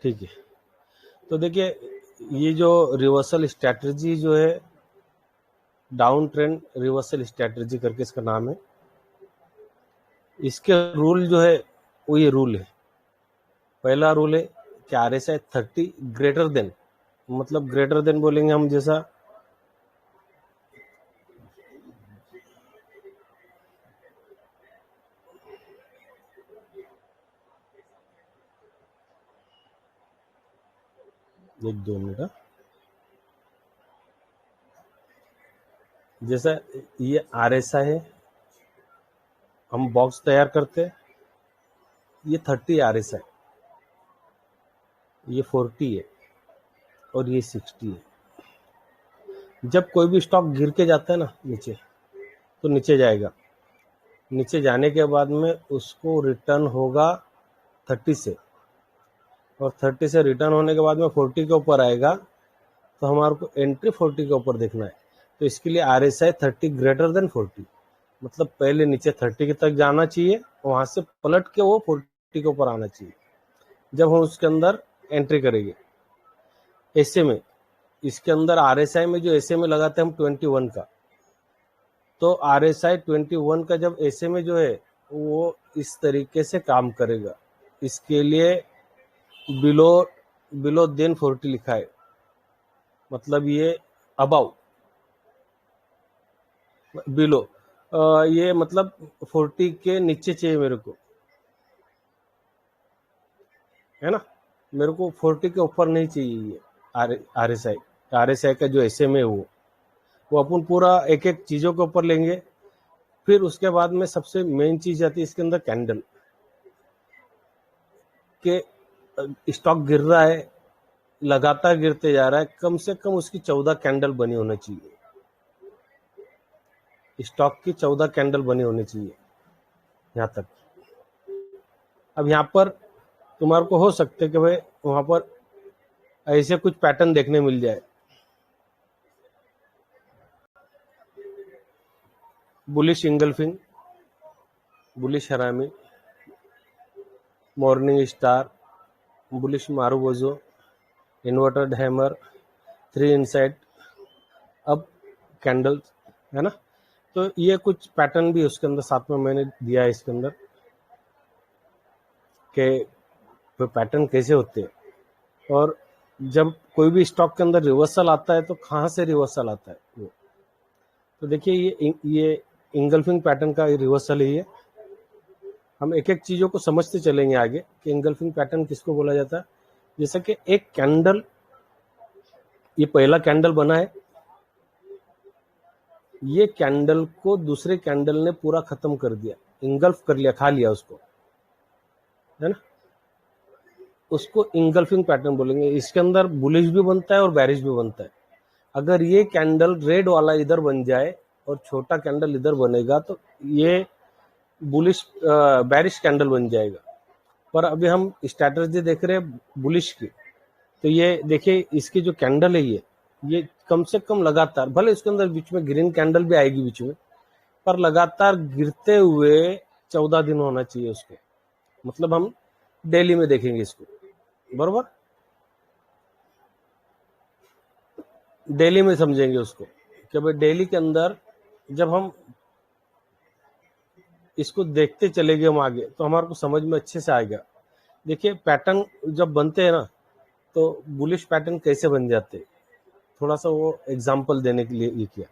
ठीक है, तो देखिए ये जो रिवर्सल स्ट्रैटेजी जो है, डाउन ट्रेंड रिवर्सल स्ट्रैटेजी करके इसका नाम है, इसके रूल जो है वो ये रूल है। पहला रूल है कि RSI 30 ग्रेटर देन, मतलब ग्रेटर देन बोलेंगे हम, जैसा एक दो मिनट, जैसा ये RSI है, हम बॉक्स तैयार करते हैं, ये 30 RSI, ये 40 है और ये 60 है। जब कोई भी स्टॉक गिर के जाता है ना नीचे, तो नीचे जाएगा, नीचे जाने के बाद में उसको रिटर्न होगा 30 से, और 30 से रिटर्न होने के बाद में 40 के ऊपर आएगा, तो हमारे को एंट्री 40 के ऊपर देखना है। तो इसके लिए RSI 30 ग्रेटर देन 40, मतलब पहले नीचे 30 तक जाना चाहिए, वहां से पलट के वो 40 के ऊपर आना चाहिए, जब हम उसके अंदर एंट्री करेंगे। ऐसे में इसके अंदर RSI में जो ऐसे में लगाते हैं हम 21 का, तो RSI 21 का जब ऐसे में जो है वो इस तरीके से काम करेगा। इसके लिए बिलो बिलो देन 40 लिखा है, मतलब ये अबाउ बिलो, ये मतलब 40 के नीचे चाहिए मेरे को, है ना। मेरे को 40 के ऊपर नहीं चाहिए ये RSI का जो SMA है वो अपन पूरा एक एक चीज़ों के ऊपर लेंगे। फिर उसके बाद में सबसे मेन चीज़ आती है इसके अंदर, कैंडल के। स्टॉक गिर रहा है, लगातार गिरते जा रहा है, कम से कम उसकी 14 कैंडल बनी होनी चाहिए, स्टॉक की 14 कैंडल बनी होनी चाहिए यहाँ तक। अब यहाँ पर तुम्हारे को हो सकते कि भाई वहाँ पर ऐसे कुछ पैटर्न देखने मिल जाए, bullish engulfing, bullish harami, morning star, bullish marubozu, inverted hammer, 3 inside up candle, है ना। तो ये कुछ पैटर्न भी उसके अंदर साथ में मैंने दिया है इसके अंदर, कि पैटर्न कैसे होते हैं, और जब कोई भी स्टॉक के अंदर रिवर्सल आता है तो कहाँ से रिवर्सल आता है वो। तो देखिए ये इंगल्फिंग पैटर्न का रिवर्सल है। ये हम एक एक चीज़ों को समझते चलेंगे आगे कि इंगल्फिंग पैटर्न किसको बोला जाता है। जैसे कि एक कैंडल, ये पहला कैंडल बना है, ये कैंडल को दूसरे कैंडल ने पूरा खत्म कर दिया, इंगल्फ कर लिया, खा लिया उसको, है ना। उसको इंगल्फिंग पैटर्न बोलेंगे। इसके अंदर बुलिश भी बनता है और बैरिश भी बनता है। अगर ये कैंडल रेड वाला इधर बन जाए और छोटा कैंडल इधर बनेगा तो ये बुलिश बैरिश कैंडल बन जाएगा। पर अभी हम स्ट्रैटेजी देख रहे हैं बुलिश की, तो ये देखिए इसकी जो कैंडल है ये कम से कम लगातार, भले इसके अंदर बीच में ग्रीन कैंडल भी आएगी बीच में, पर लगातार गिरते हुए 14 दिन होना चाहिए उसको, मतलब हम डेली में देखेंगे इसको, बरोबर, डेली में समझेंगे उसको कि भाई डेली के अंदर जब हम इसको देखते चलेंगे हम आगे, तो हमारे को समझ में अच्छे से आएगा। देखिए पैटर्न जब बनते हैं ना, तो बुलिश पैटर्न कैसे बन जाते हैं, थोड़ा सा वो एग्जांपल देने के लिए ये किया।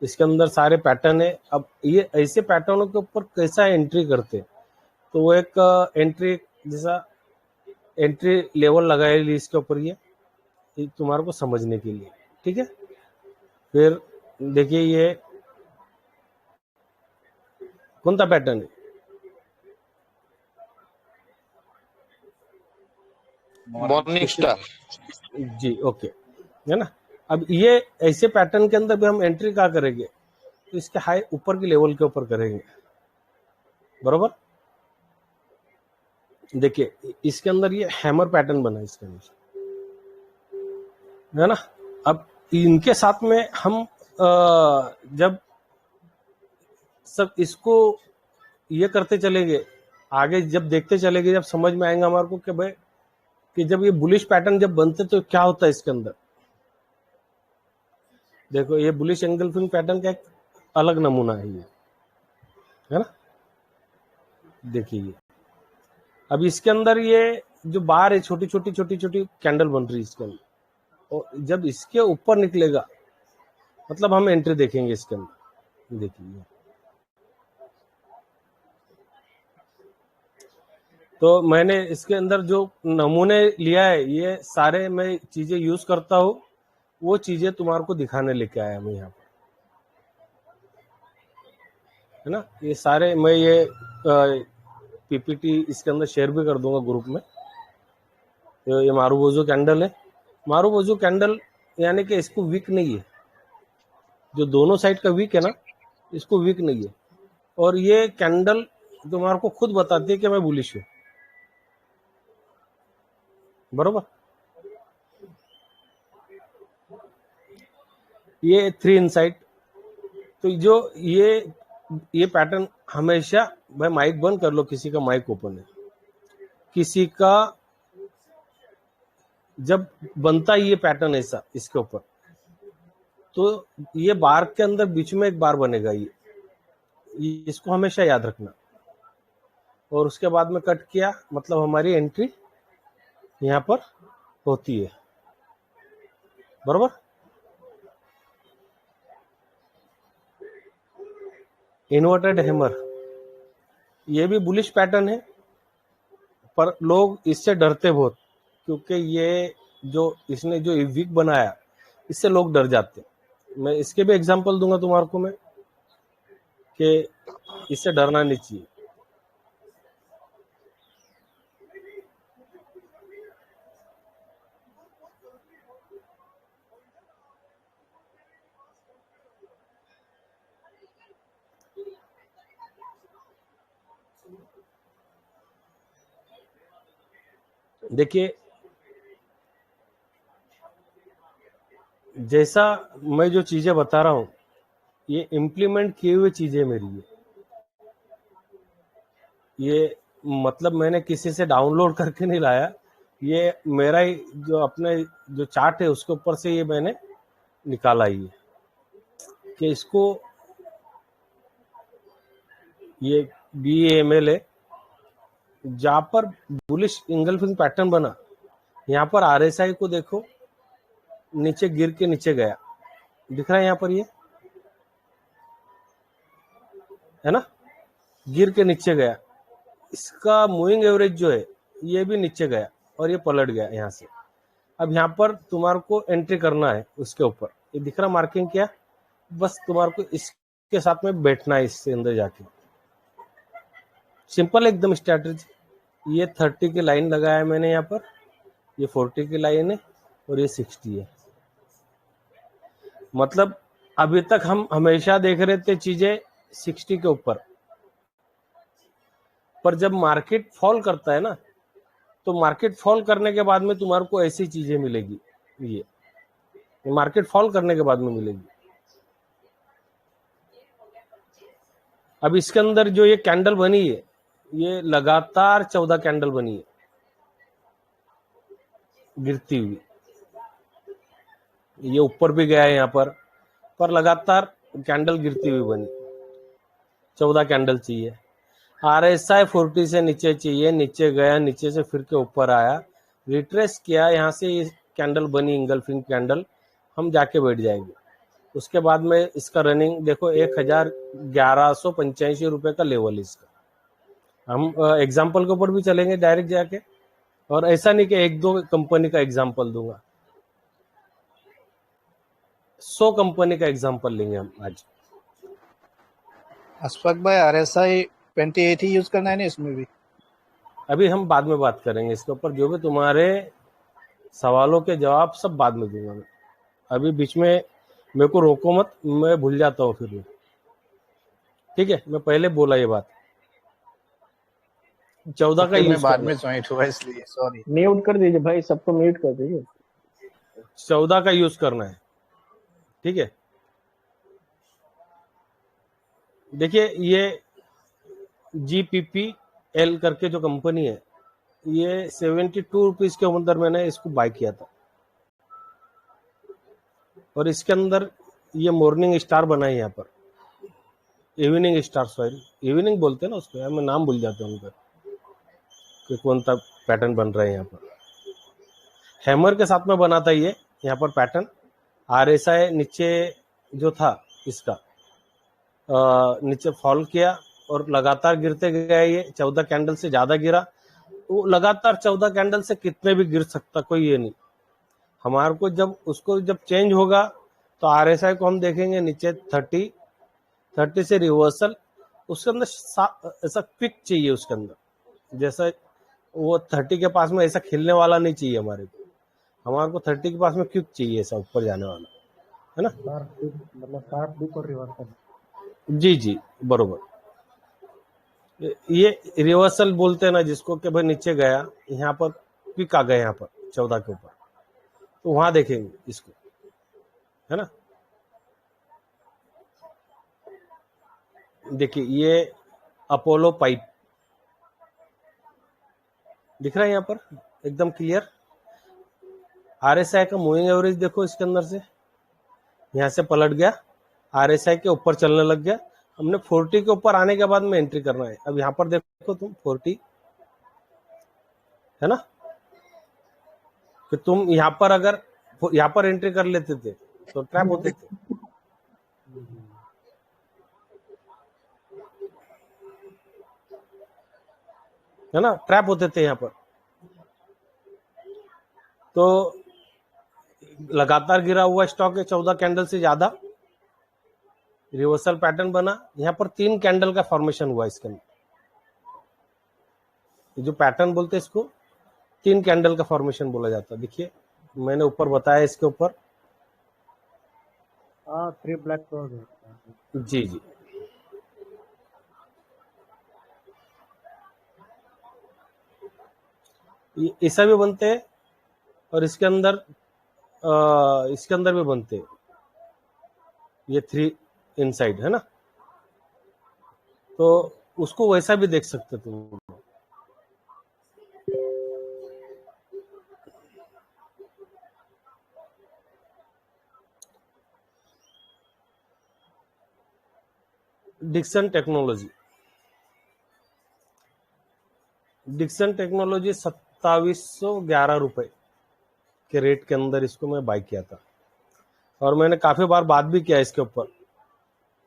इसके अंदर सारे पैटर्न है। अब ये ऐसे पैटर्नों के ऊपर कैसा एंट्री करते हैं, तो वो एक एंट्री जैसा एंट्री लेवल लगाए ली इसके ऊपर, ये तुम्हारे को समझने के लिए, ठीक है। फिर देखिए ये कौन सा पैटर्न है, मॉर्निंग स्टार जी, ओके, है ना। अब ये ऐसे पैटर्न के अंदर भी हम एंट्री क्या करेंगे, तो इसके हाई ऊपर के लेवल के ऊपर करेंगे, बरोबर। देखिए इसके अंदर ये हैमर पैटर्न बना है इसके अंदर, है ना। अब इनके साथ में हम जब सब इसको ये करते चलेंगे, आगे जब देखते चलेंगे, जब समझ में आएगा हमारे को कि भाई कि जब ये बुलिश पैटर्न जब बनते तो क्या होता है इसके अंदर। देखो ये बुलिश एंगल्फिंग पैटर्न का एक अलग नमूना है ये, है ना। देखिए ये अब इसके अंदर ये जो बार है छोटी छोटी छोटी छोटी कैंडल बन रही है इसके अंदर, और जब इसके ऊपर निकलेगा मतलब हम एंट्री देखेंगे इसके अंदर। देखिए तो मैंने इसके अंदर जो नमूने लिया है ये सारे मैं चीजें यूज करता हूँ, वो चीजें तुम्हारे को दिखाने लेके आया मैं यहाँ पर, है ना। ये सारे मैं ये पीपीटी इसके अंदर शेयर भी कर दूंगा ग्रुप में। तो ये मारूबोजो कैंडल है। मारूबोजो कैंडल यानी कि इसको वीक नहीं है, जो दोनों साइड का वीक है ना, इसको वीक नहीं है। और ये कैंडल तुम्हारे को खुद बताती है कि मैं बुलिश हूँ, बरोबर। ये 3 इनसाइड। तो जो ये पैटर्न हमेशा, भाई माइक बंद कर लो, किसी का माइक ओपन है, किसी का जब बनता है ये पैटर्न ऐसा इसके ऊपर, तो ये बार के अंदर बीच में एक बार बनेगा ये इसको हमेशा याद रखना। और उसके बाद में कट किया मतलब हमारी एंट्री यहाँ पर होती है, बरोबर। इन्वर्टेड हैमर ये भी बुलिश पैटर्न है, पर लोग इससे डरते बहुत, क्योंकि ये जो इसने जो वीक बनाया इससे लोग डर जाते। मैं इसके भी एग्जांपल दूंगा तुम्हारे को मैं, कि इससे डरना नहीं चाहिए। देखिए जैसा मैं जो चीजें बता रहा हूं ये इम्प्लीमेंट किए हुए चीजें मेरी ये मतलब मैंने किसी से डाउनलोड करके नहीं लाया, ये मेरा ही जो अपने जो चार्ट है उसके ऊपर से ये मैंने निकाला ही है कि इसको ये BAML है, जहां पर बुलिश इंगल्फिंग पैटर्न बना। यहाँ पर RSI को देखो, नीचे गिर के नीचे गया, दिख रहा है यहाँ पर, ये है ना, गिर के नीचे गया। इसका मूविंग एवरेज जो है ये भी नीचे गया और ये पलट गया यहाँ से। अब यहाँ पर तुम्हारे को एंट्री करना है उसके ऊपर, ये दिख रहा मार्किंग क्या, बस तुम्हारे को इसके साथ में बैठना है, इससे अंदर जाके। सिंपल एकदम स्ट्रैटेजी। ये 30 की लाइन लगाया मैंने यहाँ पर, ये 40 की लाइन है और ये 60 है। मतलब अभी तक हम हमेशा देख रहे थे चीजें 60 के ऊपर, पर जब मार्केट फॉल करता है ना, तो मार्केट फॉल करने के बाद में तुम्हारे को ऐसी चीजें मिलेगी, ये मार्केट फॉल करने के बाद में मिलेगी। अब इसके अंदर जो ये कैंडल बनी है ये लगातार 14 कैंडल बनी है गिरती हुई, ये ऊपर भी गया है यहाँ पर लगातार कैंडल गिरती हुई बनी। 14 कैंडल चाहिए। RSI 40 से नीचे चाहिए, नीचे गया, नीचे से फिर के ऊपर आया, रिट्रेस किया, यहाँ से ये कैंडल बनी इंगल्फिंग कैंडल, हम जाके बैठ जाएंगे। उसके बाद में इसका रनिंग देखो 1185 रुपए का लेवल इसका। हम एग्जाम्पल के ऊपर भी चलेंगे डायरेक्ट जाके, और ऐसा नहीं कि 1-2 कंपनी का एग्जाम्पल दूंगा, 100 कंपनी का एग्जाम्पल लेंगे हम आज। अशफाक भाई RSI 28 ही यूज करना है ना इसमें भी? अभी हम बाद में बात करेंगे इसके ऊपर, जो भी तुम्हारे सवालों के जवाब सब बाद में दूंगा मैं। अभी बीच में मेरे को रोको मत, मैं भूल जाता हूँ फिर। ठीक है, मैं पहले बोला ये बात। 14 का यूज बाद में ज्वाइन हुआ इसलिए सॉरी। म्यूट कर दीजिए भाई, सबको म्यूट कर दीजिए। 14 का यूज करना है, ठीक है। देखिए ये GPPL करके जो कंपनी है ये 72 रुपीज के अंदर मैंने इसको बाय किया था। और इसके अंदर ये मॉर्निंग स्टार बना है यहाँ पर, इवनिंग स्टार, सॉरी इवनिंग बोलते हैं ना उसको, यार मैं नाम भूल जाता हूँ उनका कि कौन सा पैटर्न बन रहा है। यहाँ पर हैमर के साथ में बना था ये, यहाँ पर पैटर्न RSI नीचे जो था इसका नीचे फॉल किया और लगातार गिरते गया। ये 14 कैंडल से ज्यादा गिरा, वो लगातार 14 कैंडल से कितने भी गिर सकता, कोई ये नहीं। हमारे को जब उसको जब चेंज होगा तो RSI को हम देखेंगे नीचे 30 से रिवर्सल, उसके अंदर ऐसा क्विक चाहिए उसके अंदर, जैसा वो 30 के पास में ऐसा खिलने वाला नहीं चाहिए हमारे को। हमारे को 30 के पास में क्विक चाहिए ऐसा ऊपर जाने वाला, है ना। मतलब शार्प डिप और रिवर्सल। जी जी बरोबर। ये रिवर्सल बोलते हैं ना जिसको, कि भाई नीचे गया, यहाँ पर क्विक आ गया यहाँ पर 14 के ऊपर, तो वहां देखेंगे इसको, है ना। देखिए ये अपोलो पाइप दिख रहा है यहाँ पर एकदम क्लियर। RSI का मूविंग एवरेज देखो इसके अंदर से, यहाँ से पलट गया, RSI के ऊपर चलने लग गया। हमने 40 के ऊपर आने के बाद में एंट्री करना है। अब यहाँ पर देखो तुम 40, है ना, कि तुम यहाँ पर अगर यहाँ पर एंट्री कर लेते थे तो ट्रैप होते थे, है ना, ट्रैप होते थे यहाँ पर। तो लगातार गिरा हुआ स्टॉक है 14 कैंडल से ज्यादा, रिवर्सल पैटर्न बना, यहाँ पर 3 कैंडल का फॉर्मेशन हुआ इसके अंदर। जो पैटर्न बोलते हैं इसको 3 कैंडल का फॉर्मेशन बोला जाता है। देखिए मैंने ऊपर बताया इसके ऊपर, हाँ 3 ब्लैक क्लोज होता है। जी जी। ऐसा भी बनते हैं और इसके अंदर भी बनते हैं, ये 3 इनसाइड, है ना। तो उसको वैसा भी देख सकते तुम। डिक्सन टेक्नोलॉजी 2711 रुपए के रेट के अंदर इसको मैं बाय किया था, और मैंने काफी बार बात भी किया इसके ऊपर।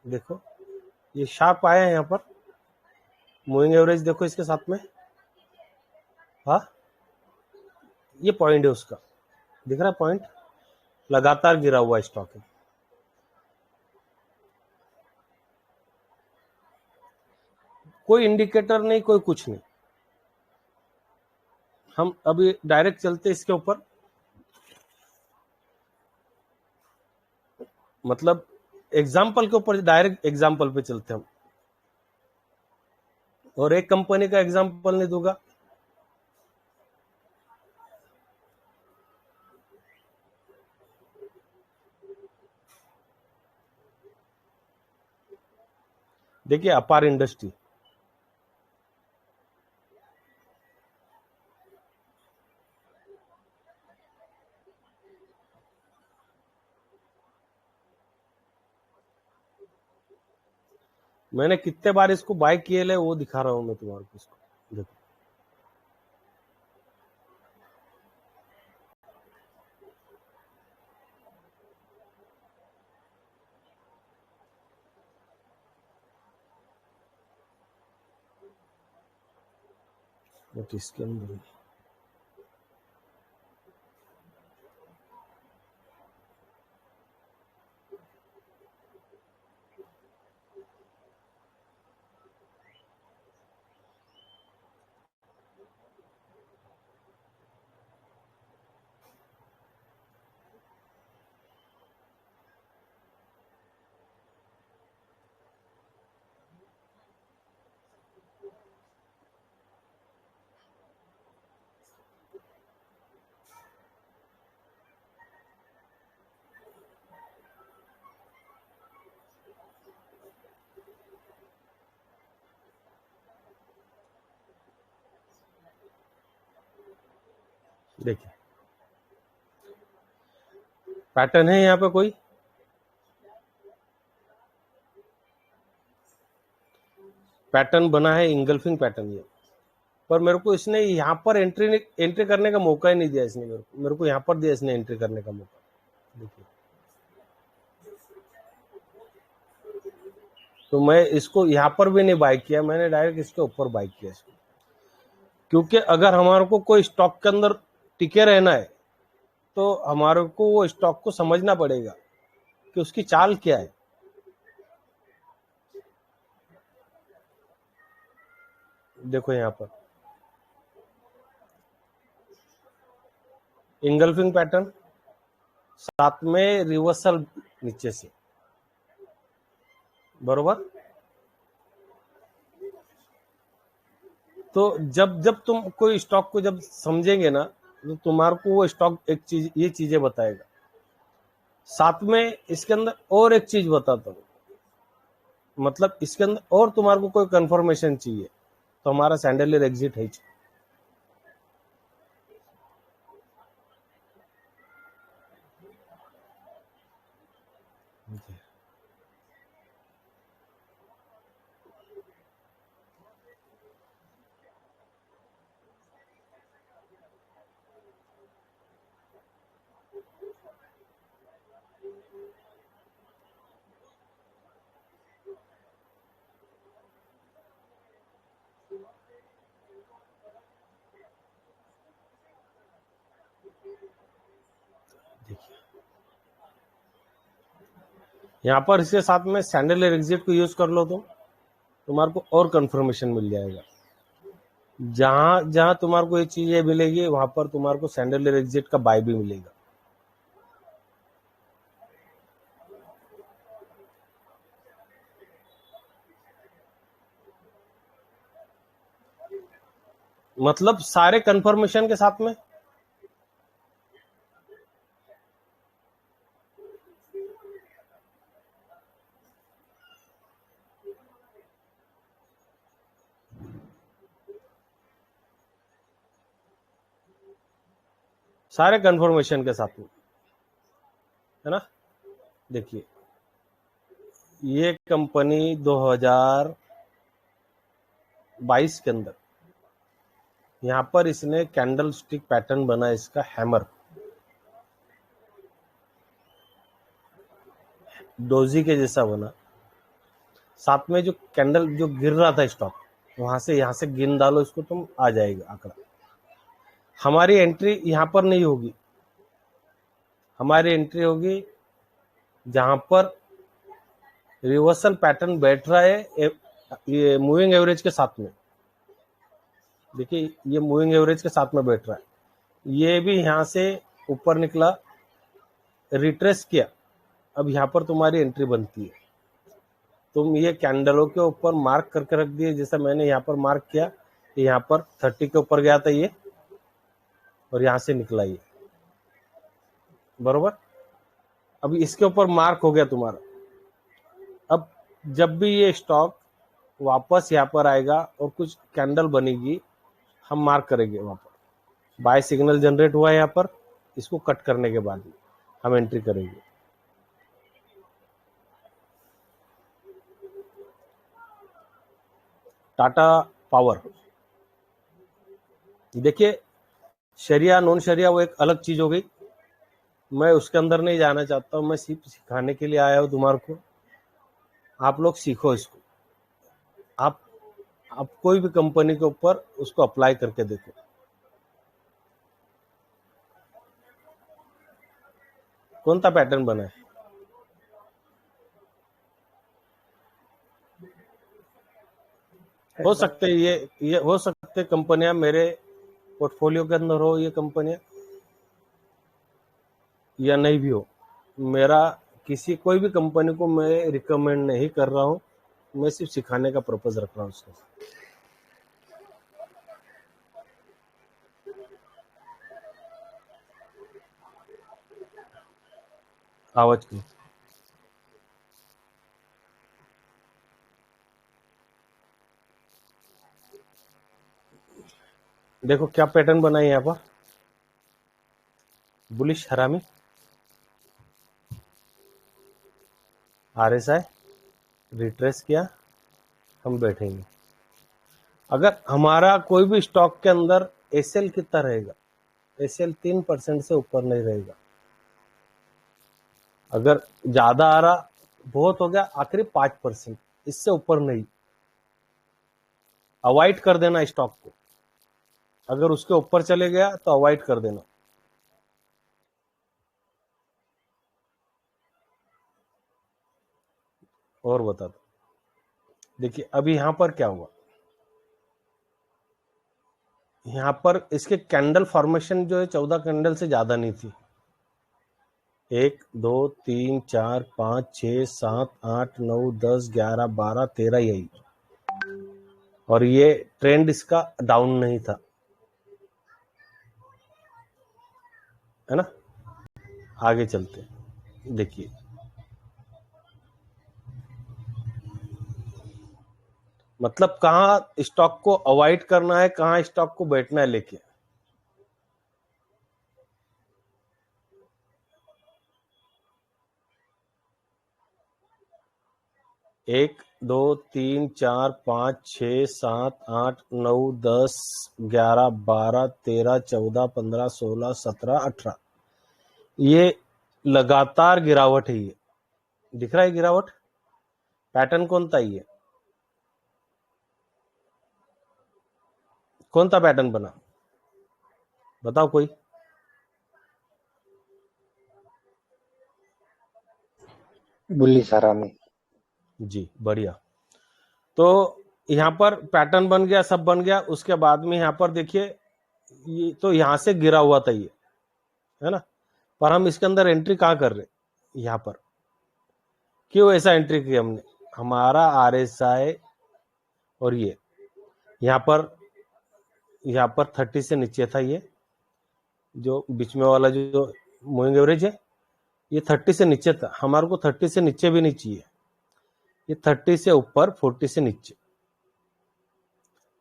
देखो ये शार्प आया है यहाँ पर, मूविंग एवरेज देखो इसके साथ में, हाँ ये पॉइंट है उसका, दिख रहा है पॉइंट, लगातार गिरा हुआ स्टॉक है। कोई इंडिकेटर नहीं, कोई कुछ नहीं। हम अभी डायरेक्ट चलते इसके ऊपर, मतलब एग्जाम्पल के ऊपर, डायरेक्ट एग्जाम्पल पे चलते हम, और एक कंपनी का एग्जाम्पल नहीं दूंगा। देखिए अपार इंडस्ट्री, मैंने कितने बार इसको बाय किए ले वो दिखा रहा हूं मैं तुम्हारे को, इसको देखो। बट इसके अंदर देखिए पैटर्न है यहाँ पे कोई, पैटर्न बना है इंगल्फिंग पैटर्न ये, पर मेरे को इसने यहाँ पर एंट्री करने का मौका ही नहीं दिया इसने, मेरे को यहाँ पर दिया इसने एंट्री करने का मौका। देखिए तो मैं इसको यहाँ पर भी नहीं बाय किया, मैंने डायरेक्ट इसके ऊपर बाय किया इसको, क्योंकि अगर हमारे को कोई स्टॉक के अंदर टिके रहना है तो हमारे को वो स्टॉक को समझना पड़ेगा कि उसकी चाल क्या है। देखो यहाँ पर इंगल्फिंग पैटर्न, साथ में रिवर्सल नीचे से, बरोबर। तो जब जब तुम कोई स्टॉक को जब समझेंगे ना तो तुम्हारे को वो स्टॉक एक चीज, ये चीजें बताएगा। साथ में इसके अंदर और एक चीज बताता हूँ, मतलब इसके अंदर और तुम्हारे को कोई कंफर्मेशन चाहिए तो हमारा सैंडलियर एग्जिट है। यहाँ पर इसके साथ में सैंडलियर एग्जिट को यूज कर लो तो तुम्हारे को और कंफर्मेशन मिल जाएगा। जहां जहां तुम्हारे को ये चीजें मिलेगी वहां पर तुम्हारे को सैंडलियर एग्जिट का बाय भी मिलेगा। मतलब सारे कंफर्मेशन के साथ में। सारे कंफर्मेशन के साथ में, है ना। देखिए ये कंपनी 2022 के अंदर यहाँ पर इसने कैंडल स्टिक पैटर्न बना, इसका हैमर डोजी के जैसा बना, साथ में जो कैंडल जो गिर रहा था स्टॉक, वहां से यहाँ से गिन डालो इसको तुम, आ जाएगा आंकड़ा। हमारी एंट्री यहाँ पर नहीं होगी, हमारी एंट्री होगी जहां पर रिवर्सल पैटर्न बैठ रहा है ये मूविंग एवरेज के साथ में। देखिए ये मूविंग एवरेज के साथ में बैठ रहा है, ये भी यहाँ से ऊपर निकला, रिट्रेस किया, अब यहाँ पर तुम्हारी एंट्री बनती है। तुम ये कैंडलों के ऊपर मार्क करके रख दिए, जैसा मैंने यहाँ पर मार्क किया, यहाँ पर 30 के ऊपर गया था ये, और यहाँ से निकला ये, बरोबर। अब इसके ऊपर मार्क हो गया तुम्हारा। अब जब भी ये स्टॉक वापस यहाँ पर आएगा और कुछ कैंडल बनेगी, हम मार्क करेंगे वहां पर बाय सिग्नल जनरेट हुआ है, यहाँ पर इसको कट करने के बाद हम एंट्री करेंगे। टाटा पावर, देखिए शरिया नॉन शरिया वो एक अलग चीज हो गई, मैं उसके अंदर नहीं जाना चाहता हूँ, मैं सिर्फ सिखाने के लिए आया हूँ तुम्हारे को। आप लोग सीखो इसको, आप कोई भी कंपनी के ऊपर उसको अप्लाई करके देखो। कौन सा पैटर्न बना है, हो सकते ये हो सकते कंपनियां मेरे पोर्टफोलियो के अंदर हो, ये कंपनियां, या नहीं भी हो। मेरा किसी कोई भी कंपनी को मैं रिकमेंड नहीं कर रहा हूं, मैं सिर्फ सिखाने का पर्पज रख रहा हूं उसको। आवाज की देखो क्या पैटर्न बना है यहाँ पर, बुलिश हरामी, RSI रिट्रेस किया, हम बैठेंगे। अगर हमारा कोई भी स्टॉक के अंदर SL कितना रहेगा, SL 3% से ऊपर नहीं रहेगा। अगर ज्यादा आ रहा, बहुत हो गया, आखिरी 5%, इससे ऊपर नहीं, अवॉइड कर देना स्टॉक को। अगर उसके ऊपर चले गया तो अवॉइड कर देना। और बता दो, देखिए अभी यहां पर क्या हुआ, यहां पर इसके कैंडल फॉर्मेशन जो है 14 कैंडल से ज्यादा नहीं थी। 1 2 3 4 5 6 7 8 9 10 11 12 13, यही। और ये ट्रेंड इसका डाउन नहीं था, है ना। आगे चलते, देखिए मतलब कहाँ स्टॉक को अवॉइड करना है, कहाँ स्टॉक को बैठना है लेके। एक 2 3 4 5 6 7 8 9 10 11 12 13 14 15 16 17 18, ये लगातार गिरावट है। ये दिख रहा है गिरावट, पैटर्न कौन सा ये, कौन सा पैटर्न बना, बताओ कोई। बुलिश हरामी। जी बढ़िया। तो यहाँ पर पैटर्न बन गया, सब बन गया। उसके बाद में यहाँ पर देखिए, ये तो यहाँ से गिरा हुआ था ये, है ना। पर हम इसके अंदर एंट्री कहाँ कर रहे, यहाँ पर क्यों ऐसा एंट्री किया हमने, हमारा RSI और ये यहाँ पर 30 से नीचे था, ये जो बीच में वाला जो मूविंग एवरेज है, ये 30 से नीचे था। हमारे को 30 से नीचे भी नहीं चाहिए, ये 30 से ऊपर 40 से नीचे,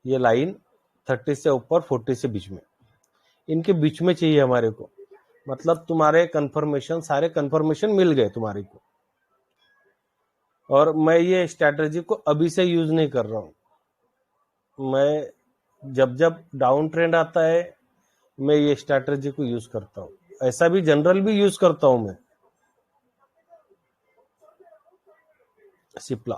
ये लाइन 30 से ऊपर 40 से बीच में, इनके बीच में चाहिए हमारे को। मतलब तुम्हारे कंफर्मेशन, सारे कंफर्मेशन मिल गए तुम्हारे को। और मैं ये स्ट्रैटेजी को अभी से यूज नहीं कर रहा हूं, मैं जब जब डाउन ट्रेंड आता है मैं ये स्ट्रैटेजी को यूज करता हूं। ऐसा भी जनरल भी यूज करता हूं मैं। सिप्ला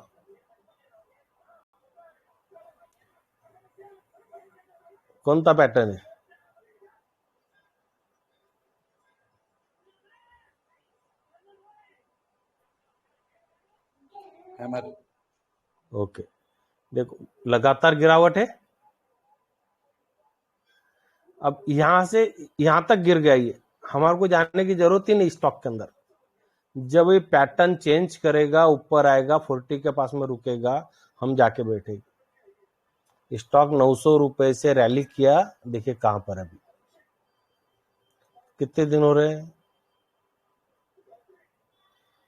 कौन सा पैटर्न है, हैमर। ओके। देखो लगातार गिरावट है। अब यहां से यहां तक गिर गया, ये हमारे को जानने की जरूरत ही नहीं स्टॉक के अंदर। जब ये पैटर्न चेंज करेगा, ऊपर आएगा, 40 के पास में रुकेगा, हम जाके बैठेंगे। स्टॉक 900 रुपए से रैली किया, देखिए कहां पर अभी, कितने दिन हो रहे हैं,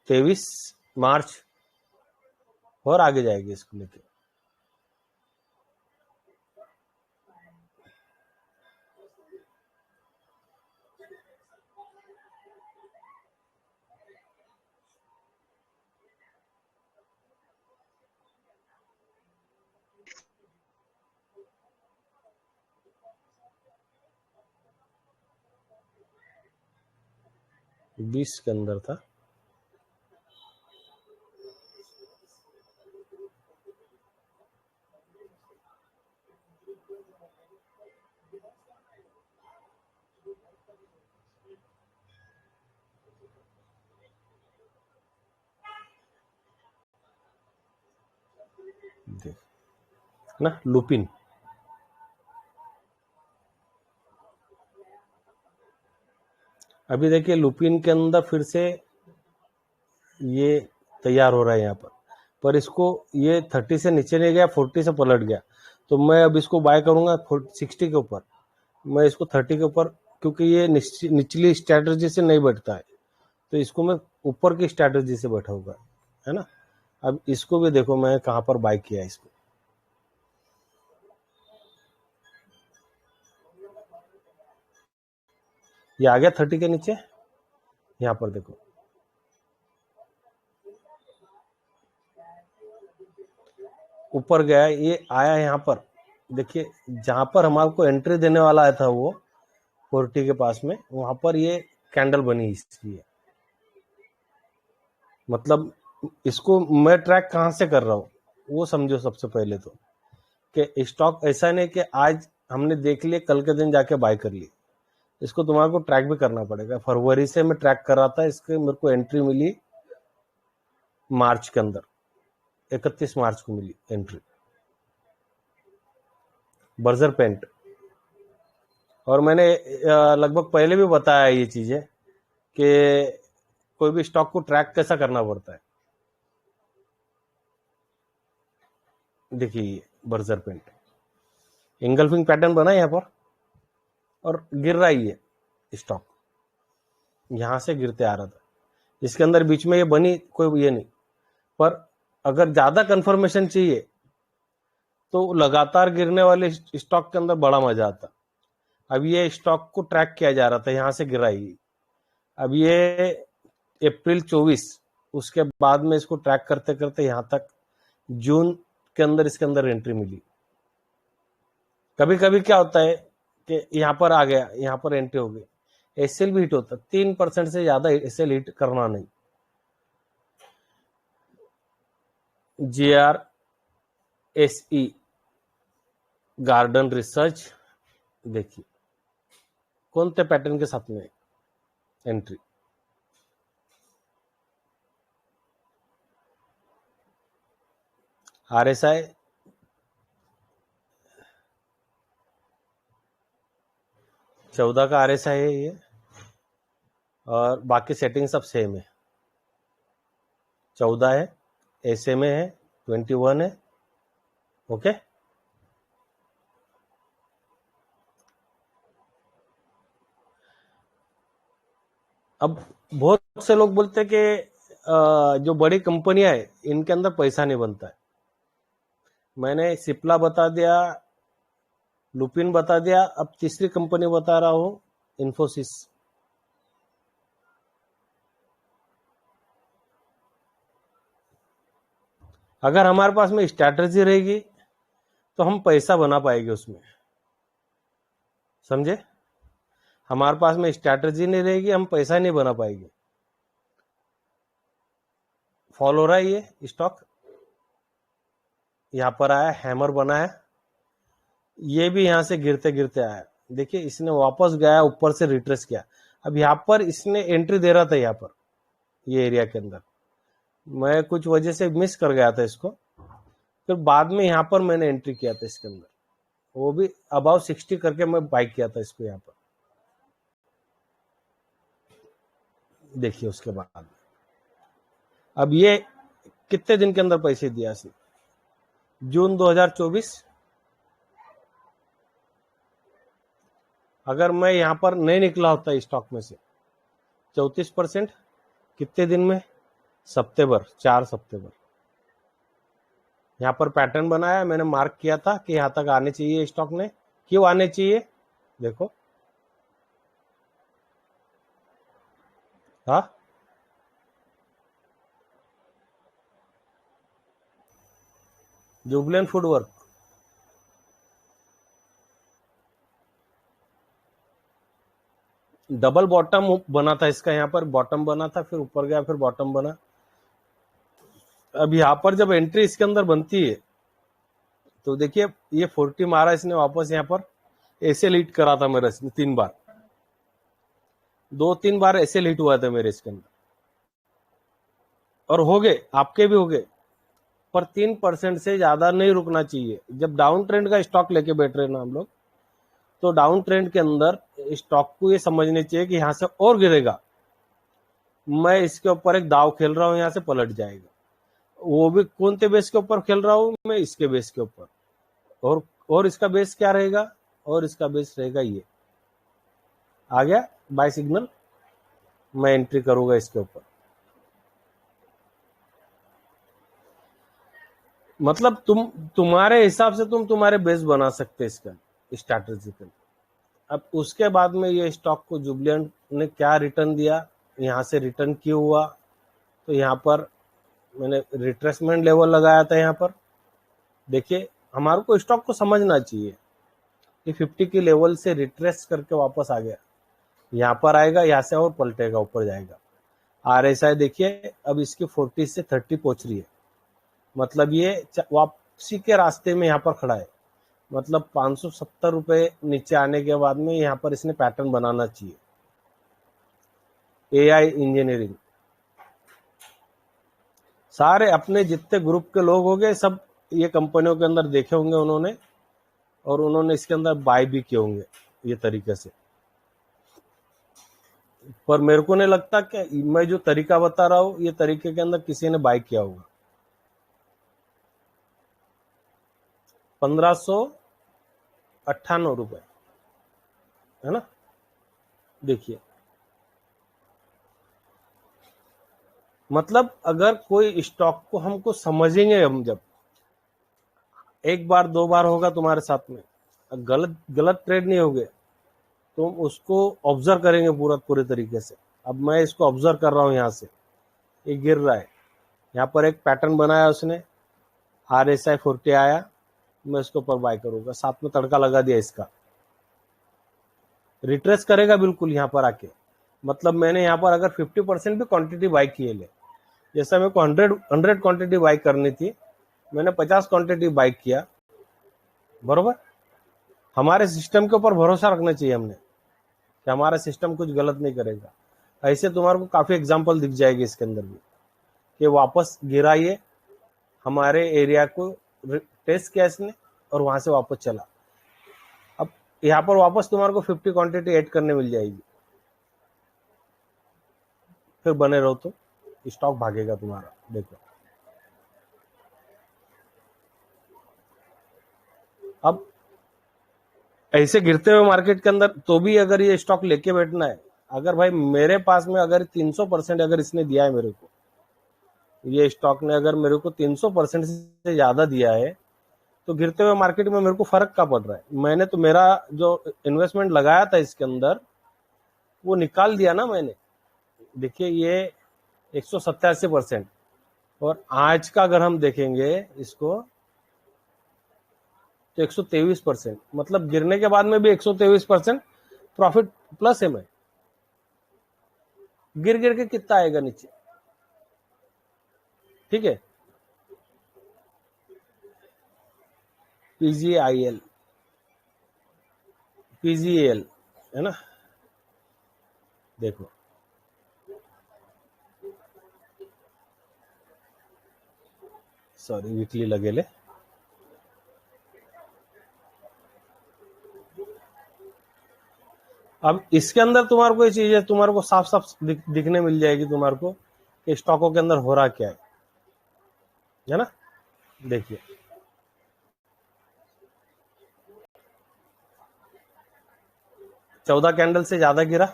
23 मार्च, और आगे जाएगी इसको लेके। बीस के अंदर था, देख ना लुपिन। अभी देखिए लुपिन के अंदर फिर से ये तैयार हो रहा है यहाँ पर इसको ये 30 से नीचे नहीं गया, 40 से पलट गया, तो मैं अब इसको बाय करूंगा 60 के ऊपर। मैं इसको 30 के ऊपर, क्योंकि ये निचली स्ट्रैटेजी से नहीं बैठता है, तो इसको मैं ऊपर की स्ट्रैटेजी से बैठा होगा, है ना। अब इसको भी देखो मैं कहां पर बाय किया इसको, ये आ गया 30 के नीचे, यहाँ पर देखो ऊपर गया, ये आया यहाँ पर, देखिए जहां पर हमारे को एंट्री देने वाला आया था वो 40 के पास में, वहां पर ये कैंडल बनी इसकी है। मतलब इसको मैं ट्रैक कहां से कर रहा हूँ वो समझो सबसे पहले तो, कि स्टॉक ऐसा नहीं कि आज हमने देख लिए कल के दिन जाके बाय कर लिए, इसको तुम्हारे को ट्रैक भी करना पड़ेगा। फरवरी से मैं ट्रैक कर रहा था, इसके मेरे को एंट्री मिली मार्च के अंदर, 31 मार्च को मिली एंट्री, बर्जर पेंट। और मैंने लगभग पहले भी बताया ये चीजें कि कोई भी स्टॉक को ट्रैक कैसा करना पड़ता है। देखिए ये बर्जर पेंट इंगल्फिंग पैटर्न बना यहाँ पर और गिर रहा ही है स्टॉक, यहां से गिरते आ रहा था, इसके अंदर बीच में ये बनी कोई ये नहीं। पर अगर ज्यादा कंफर्मेशन चाहिए तो लगातार गिरने वाले स्टॉक के अंदर बड़ा मजा आता। अब ये स्टॉक को ट्रैक किया जा रहा था, यहां से गिरा ही, अब ये अप्रैल 24, उसके बाद में इसको ट्रैक करते करते यहां तक जून के अंदर इसके अंदर एंट्री मिली। कभी कभी क्या होता है कि यहां पर आ गया, यहां पर एंट्री हो गई, एसएल भी हिट होता, 3% से ज्यादा एसएल हिट करना नहीं। GRSE गार्डन रिसर्च, देखिए कोणते पैटर्न के साथ में एंट्री, RSI चौदह का RSI है ये, और बाकी सेटिंग सब सेम है। 14 है, SMA है, 21 है, ओके। अब बहुत से लोग बोलते हैं कि जो बड़ी कंपनियां है इनके अंदर पैसा नहीं बनता है। मैंने सिप्ला बता दिया, लुपिन बता दिया, अब तीसरी कंपनी बता रहा हूं, इन्फोसिस। अगर हमारे पास में स्ट्रैटेजी रहेगी तो हम पैसा बना पाएंगे उसमें, समझे। हमारे पास में स्ट्रैटेजी नहीं रहेगी, हम पैसा नहीं बना पाएंगे। फॉल हो रहा है ये स्टॉक, यहां पर आया, हैमर बना है, ये भी यहां से गिरते गिरते आया, देखिए इसने वापस गया, ऊपर से रिट्रेस किया। अब यहां पर इसने एंट्री दे रहा था, यहां पर ये एरिया के अंदर मैं कुछ वजह से मिस कर गया था इसको, फिर बाद में यहां पर मैंने एंट्री किया था इसके अंदर, वो भी अबाउ 60 करके मैं बाई किया था इसको यहां पर। देखिए उसके बाद अब ये कितने दिन के अंदर पैसे दिया इसने, जून 2024। अगर मैं यहां पर नहीं निकला होता स्टॉक में से 34%, कितने दिन में, सितंबर, 4 सितंबर। यहां पर पैटर्न बनाया, मैंने मार्क किया था कि यहां तक आने चाहिए स्टॉक ने, क्यों आने चाहिए, देखो हाँ, जुबलेंट फूडवर्क, डबल बॉटम बना था इसका, यहाँ पर बॉटम बना था, फिर ऊपर गया, फिर बॉटम बना। अब यहाँ पर जब एंट्री इसके अंदर बनती है तो देखिए ये 40 मारा इसने वापस, यहाँ पर ऐसे लीड करा था मेरा इसने 3 बार, 2-3 बार ऐसे लीड हुआ था मेरे इसके अंदर, और हो गए, आपके भी हो गए। पर 3% से ज्यादा नहीं रुकना चाहिए। जब डाउन ट्रेंड का स्टॉक लेके बैठ रहे ना हम लोग, तो डाउन ट्रेंड के अंदर स्टॉक को ये समझने चाहिए कि यहां से और गिरेगा, मैं इसके ऊपर एक दाव खेल रहा हूं, यहां से पलट जाएगा। वो भी कौन से बेस के ऊपर खेल रहा हूं मैं, इसके बेस के ऊपर, और इसका बेस क्या रहेगा, और इसका बेस रहेगा ये, आ गया बाय सिग्नल, मैं एंट्री करूंगा इसके ऊपर। मतलब तुम्हारे हिसाब से तुम तुम्हारे बेस बना सकते इसका स्ट्रैटेजिकल। अब उसके बाद में ये स्टॉक को जुबिलेंट ने क्या रिटर्न दिया, यहाँ से रिटर्न क्यों हुआ, तो यहाँ पर मैंने रिट्रेसमेंट लेवल लगाया था। यहाँ पर देखिए हमारे को स्टॉक को समझना चाहिए कि 50 की लेवल से रिट्रेस करके वापस आ गया, यहाँ पर आएगा, यहाँ से और पलटेगा, ऊपर जाएगा। RSI देखिए अब इसकी 40 से 30 पहुंच रही है, मतलब ये वापसी के रास्ते में यहाँ पर खड़ा है। मतलब 570 रुपए नीचे आने के बाद में यहाँ पर इसने पैटर्न बनाना चाहिए। AI इंजीनियरिंग, सारे अपने जितने ग्रुप के लोग हो गए सब ये कंपनियों के अंदर देखे होंगे उन्होंने, और उन्होंने इसके अंदर बाय भी किए होंगे ये तरीके से। पर मेरे को नहीं लगता कि मैं जो तरीका बता रहा हूँ ये तरीके के अंदर किसी ने बाय किया होगा। 1598 रुपए है ना, देखिए। मतलब अगर कोई स्टॉक को हमको समझेंगे, हम जब एक बार दो बार होगा तुम्हारे साथ में, गलत गलत ट्रेड नहीं होगे, तो हम उसको ऑब्जर्व करेंगे पूरे तरीके से। अब मैं इसको ऑब्जर्व कर रहा हूँ, यहाँ से ये गिर रहा है, यहाँ पर एक पैटर्न बनाया उसने, RSI 40 आया, मैं इसके ऊपर बाय करूंगा, साथ में तड़का लगा दिया इसका, रिट्रेस करेगा बिल्कुल यहाँ पर आके। मतलब मैंने यहाँ पर अगर 50% भी क्वांटिटी बाय किए ले, जैसा मेरे को 100 क्वांटिटी बाय करनी थी, मैंने 50 क्वांटिटी बाय किया, बरोबर। हमारे सिस्टम के ऊपर भरोसा रखना चाहिए हमने कि हमारा सिस्टम कुछ गलत नहीं करेगा। ऐसे तुम्हारे को काफी एग्जांपल दिख जाएगी इसके अंदर भी कि वापस गिरा ये हमारे एरिया को टेस्ट किया इसने और वहां से वापस चला। अब यहाँ पर वापस तुम्हारे को 50 क्वांटिटी ऐड करने मिल जाएगी, फिर बने रहो तो स्टॉक भागेगा तुम्हारा। देखो अब ऐसे गिरते हुए मार्केट के अंदर तो भी अगर ये स्टॉक लेके बैठना है, अगर भाई मेरे पास में अगर 300% अगर इसने दिया है मेरे को, ये स्टॉक ने अगर मेरे को 300% से ज्यादा दिया है, तो गिरते हुए मार्केट में मेरे को फर्क क्या पड़ रहा है। मैंने तो मेरा जो इन्वेस्टमेंट लगाया था इसके अंदर वो निकाल दिया ना मैंने। देखिए ये 187%, और आज का अगर हम देखेंगे इसको तो 123%, मतलब गिरने के बाद में भी 123% प्रॉफिट प्लस है। मैं गिर गिर के कितना आएगा नीचे, ठीक है। PGIL है ना, देखो सॉरी वीकली लगेले, अब इसके अंदर तुम्हारे को ये चीज है, तुम्हारे को साफ साफ दिखने मिल जाएगी तुम्हारे को कि स्टॉकों के अंदर हो रहा क्या है ना। देखिए चौदह कैंडल से ज्यादा गिरा,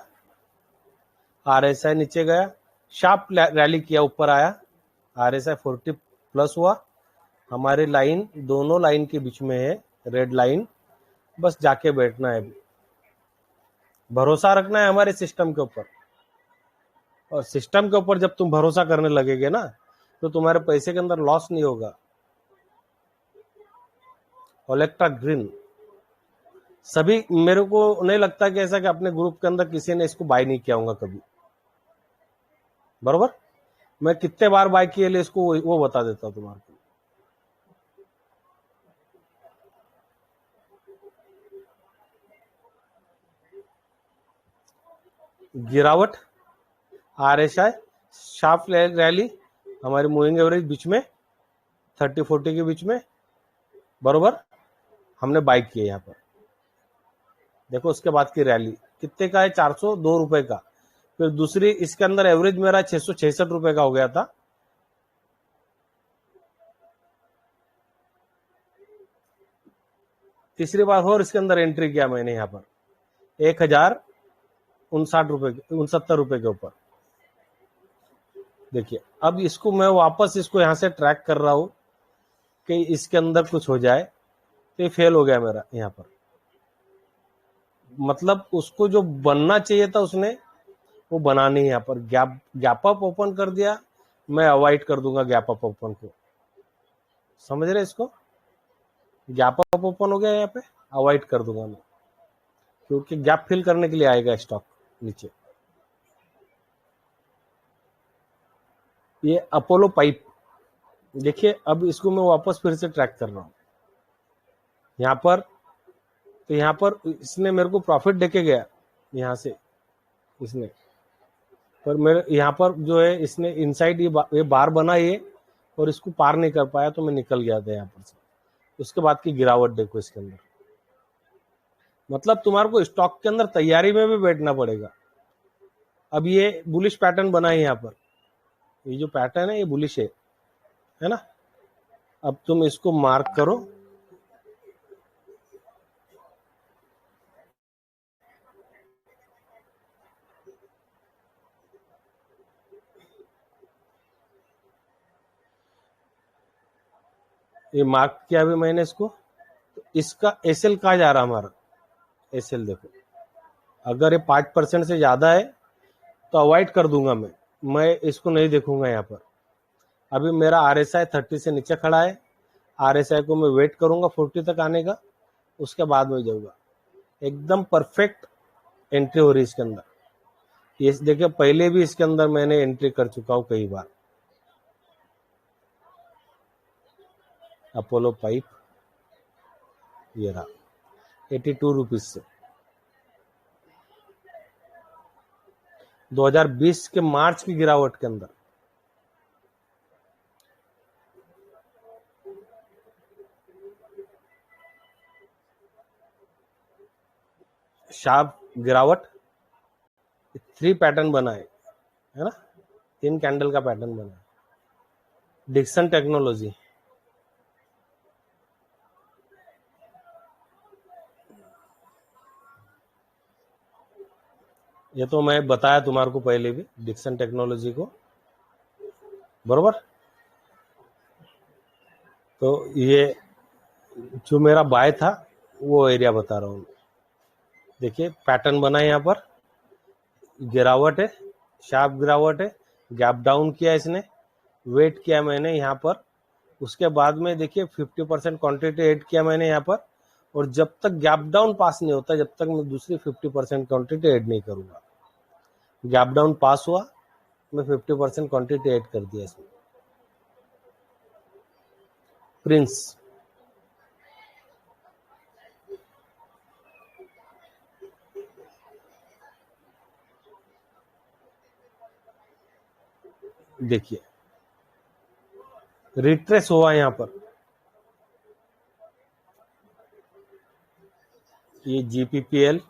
RSI नीचे गया, शार्प रैली किया, ऊपर आया, RSI 40 प्लस हुआ, हमारी लाइन दोनों लाइन के बीच में है, रेड लाइन, बस जाके बैठना है, भरोसा रखना है हमारे सिस्टम के ऊपर। और सिस्टम के ऊपर जब तुम भरोसा करने लगेगे ना, तो तुम्हारे पैसे के अंदर लॉस नहीं होगा। ओलेक्ट्रा ग्रीन, सभी, मेरे को नहीं लगता कि ऐसा कि अपने ग्रुप के अंदर किसी ने इसको बाय नहीं किया होगा कभी, बरोबर। मैं कितने बार बाय किए ले इसको वो बता देता हूं तुम्हारे को। गिरावट, RSI शार्प रैली, हमारी मूविंग एवरेज बीच में 30-40 के बीच में, बरोबर, हमने बाय किया यहाँ पर। देखो उसके बाद की रैली कितने का है, 402 रुपए का। फिर दूसरी इसके अंदर एवरेज मेरा 666 रुपए का हो गया था। तीसरी बार और इसके अंदर एंट्री किया मैंने यहाँ पर 1059 रुपए के ऊपर। देखिए अब इसको मैं वापस इसको यहाँ से ट्रैक कर रहा हूं कि इसके अंदर कुछ हो जाए, तो ये फेल हो गया मेरा यहाँ पर। मतलब उसको जो बनना चाहिए था उसने वो बना नहीं। यहाँ पर गैप अप ओपन कर दिया, मैं अवॉइड कर दूंगा गैप अप ओपन को। समझ रहे इसको? गैप अप ओपन हो गया, यहाँ पे अवॉइड कर दूंगा मैं, क्योंकि गैप फिल करने के लिए आएगा स्टॉक नीचे। ये अपोलो पाइप देखिए, अब इसको मैं वापस फिर से ट्रैक कर रहा हूँ यहाँ पर। तो यहाँ पर इसने मेरे को प्रॉफिट देके गया यहाँ से इसने, पर मेरे यहाँ पर जो है इसने इनसाइड ये बार बना ये, और इसको पार नहीं कर पाया, तो मैं निकल गया था यहाँ पर से। उसके बाद की गिरावट देखो इसके अंदर। मतलब तुम्हारे को स्टॉक के अंदर तैयारी में भी बैठना पड़ेगा। अब ये बुलिश पैटर्न बना है यहाँ पर, ये जो पैटर्न है ये बुलिश है ना। अब तुम इसको मार्क करो, ये मार्क किया भी मैंने इसको। तो इसका एसएल कहा जा रहा हमारा, एसएल देखो, अगर ये 5% से ज्यादा है तो अवॉइड कर दूंगा मैं इसको नहीं देखूंगा यहाँ पर। अभी मेरा आरएसआई 30 से नीचे खड़ा है, आरएसआई को मैं वेट करूंगा 40 तक आने का, उसके बाद में जाऊंगा। एकदम परफेक्ट एंट्री हो रही है इसके अंदर। ये देखिए, पहले भी इसके अंदर मैंने एंट्री कर चुका हूं कई बार। अपोलो पाइप ये रहा 82 रुपीज से 2020 के मार्च की गिरावट के अंदर। शार्प गिरावट, 3 पैटर्न बना है ना, 3 कैंडल का पैटर्न बना है। डिक्सन टेक्नोलॉजी, ये तो मैं बताया तुम्हारे को पहले भी, डिक्सन टेक्नोलॉजी को, बरोबर। तो ये जो मेरा बाय था वो एरिया बता रहा हूँ। देखिए पैटर्न बना है यहाँ पर, गिरावट है, शार्प गिरावट है, गैप डाउन किया इसने, वेट किया मैंने यहाँ पर। उसके बाद में देखिए 50% क्वांटिटी ऐड किया मैंने यहाँ पर, और जब तक गैप डाउन पास नहीं होता जब तक मैं दूसरी 50% क्वांटिटी ऐड नहीं करूंगा। गैप डाउन पास हुआ, मैं 50% क्वांटिटी ऐड कर दिया इसमें। प्रिंस, देखिए रिट्रेस हुआ यहाँ पर, ये जीपीपीएल,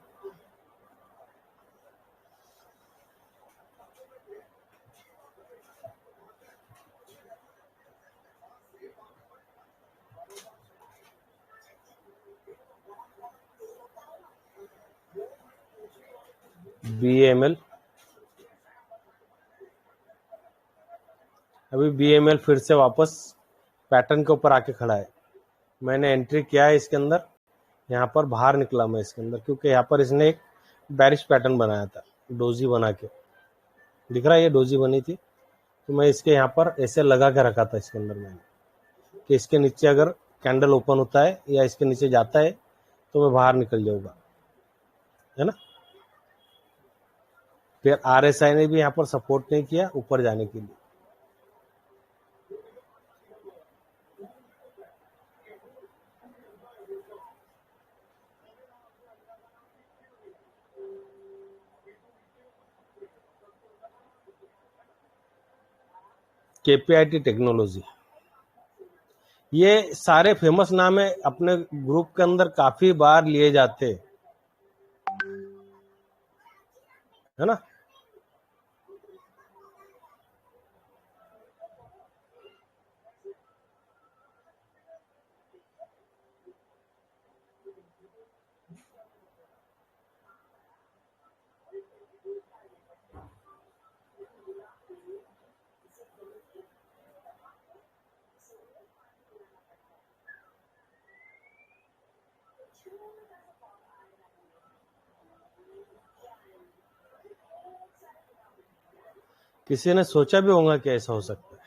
बीएमएल, अभी बीएमएल फिर से वापस पैटर्न के ऊपर आके खड़ा है। मैंने एंट्री किया है इसके अंदर, यहाँ पर बाहर निकला मैं इसके अंदर, क्योंकि यहाँ पर इसने एक बैरिश पैटर्न बनाया था, डोजी बना के, दिख रहा है ये डोजी बनी थी। तो मैं इसके यहाँ पर ऐसे लगा के रखा था इसके अंदर मैंने, कि इसके नीचे अगर कैंडल ओपन होता है या इसके नीचे जाता है तो मैं बाहर निकल जाऊंगा, है ना। फिर आरएसआई ने भी यहाँ पर सपोर्ट नहीं किया ऊपर जाने के लिए। केपीआईटी टेक्नोलॉजी, ये सारे फेमस नाम है, अपने ग्रुप के अंदर काफी बार लिए जाते हैं, है ना। किसी ने सोचा भी होगा कि ऐसा हो सकता है?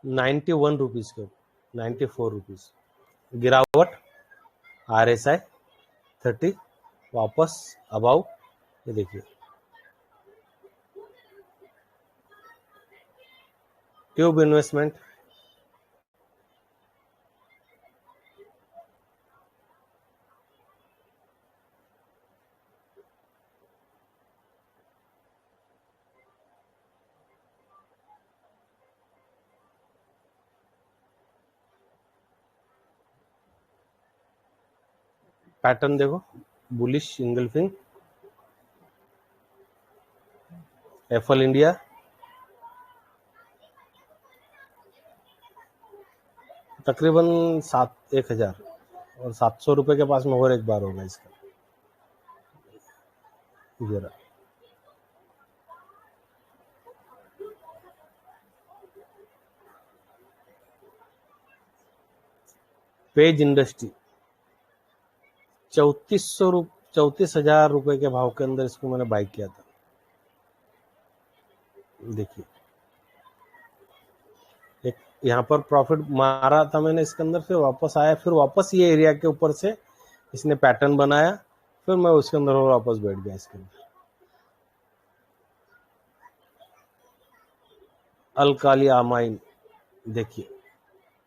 91 रुपीज के, 94 रुपीज गिरावट। RSI 30 वापस अबाउ, ये देखिए ट्यूब इन्वेस्टमेंट, पैटर्न देखो, बुलिश इंगल्फिंग, एफएल इंडिया, तकरीबन 1,000 और 700 रुपए के पास में और एक बार होगा इसका। जरा पेज इंडस्ट्री 34,000 रुपए के भाव के अंदर इसको मैंने बाई किया था। देखिए एक यहाँ पर प्रॉफिट मारा था मैंने इसके अंदर, फिर वापस आया, फिर वापस ये एरिया के ऊपर से इसने पैटर्न बनाया, फिर मैं उसके अंदर और वापस बैठ गया इसके अंदर। अल्काली अमाइन देखिए,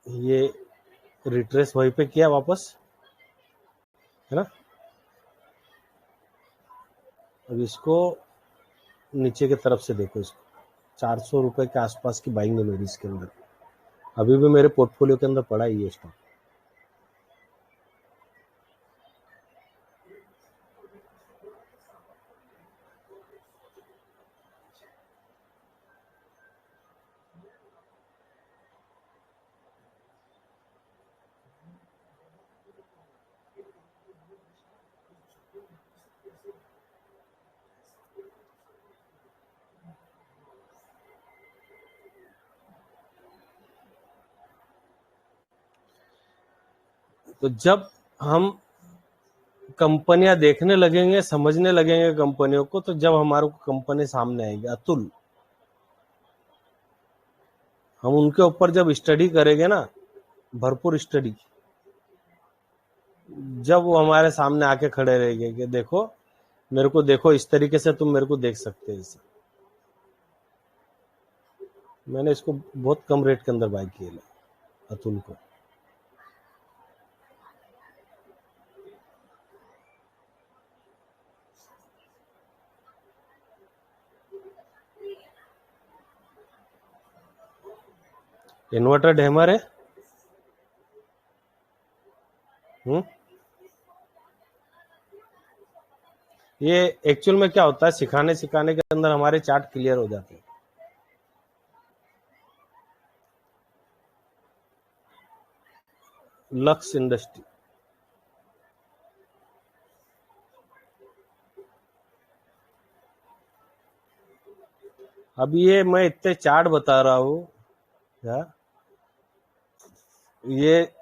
ये रिट्रेस वहीं पे किया वापस, है ना। अब इसको नीचे की तरफ से देखो, इसको 400 रुपए के आसपास की बाइंग है मेरी इसके अंदर, अभी भी मेरे पोर्टफोलियो के अंदर पड़ा ही है स्टॉक। तो जब हम कंपनियां देखने लगेंगे, समझने लगेंगे कंपनियों को, तो जब हमारे को कंपनी सामने आएगी, अतुल, हम उनके ऊपर जब स्टडी करेंगे ना, भरपूर स्टडी, जब वो हमारे सामने आके खड़े रहेंगे कि देखो मेरे को, देखो इस तरीके से तुम मेरे को देख सकते हो इसे। मैंने इसको बहुत कम रेट के अंदर बाय किया अतुल को। इन्वर्टर डैमर है। ये एक्चुअल में क्या होता है, सिखाने के अंदर हमारे चार्ट क्लियर हो जाते हैं। लक्स इंडस्ट्री, अब ये मैं इतने चार्ट बता रहा हूं क्या, ये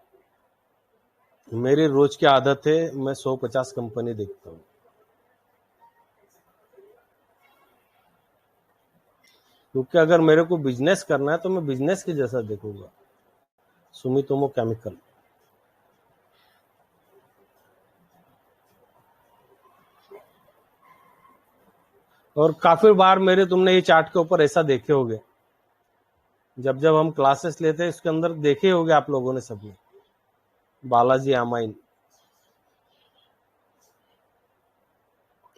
मेरी रोज की आदत है, मैं 150 कंपनी देखता हूँ। क्योंकि अगर मेरे को बिजनेस करना है तो मैं बिजनेस के जैसा देखूंगा। सुमितोमो केमिकल, और काफी बार मेरे तुमने ये चार्ट के ऊपर ऐसा देखे होंगे, जब जब हम क्लासेस लेते हैं इसके अंदर देखे होंगे आप लोगों ने सबने। बालाजी अमाइन,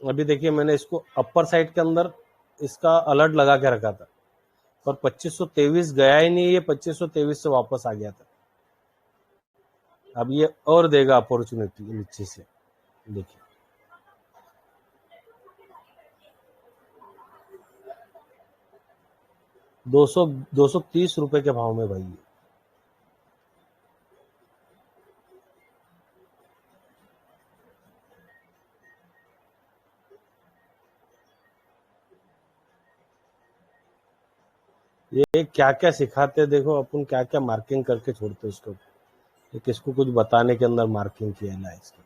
अभी देखिए मैंने इसको अपर साइड के अंदर इसका अलर्ट लगा के रखा था, पर 2523 गया ही नहीं, ये 2523 से वापस आ गया था। अब ये और देगा अपॉर्चुनिटी नीचे से, देखिए दो सौ 30 रुपए के भाव में भाई। ये क्या क्या सिखाते, देखो अपन क्या क्या मार्किंग करके छोड़ते उसको। ये किसको कुछ बताने के अंदर मार्किंग किया है इसकी।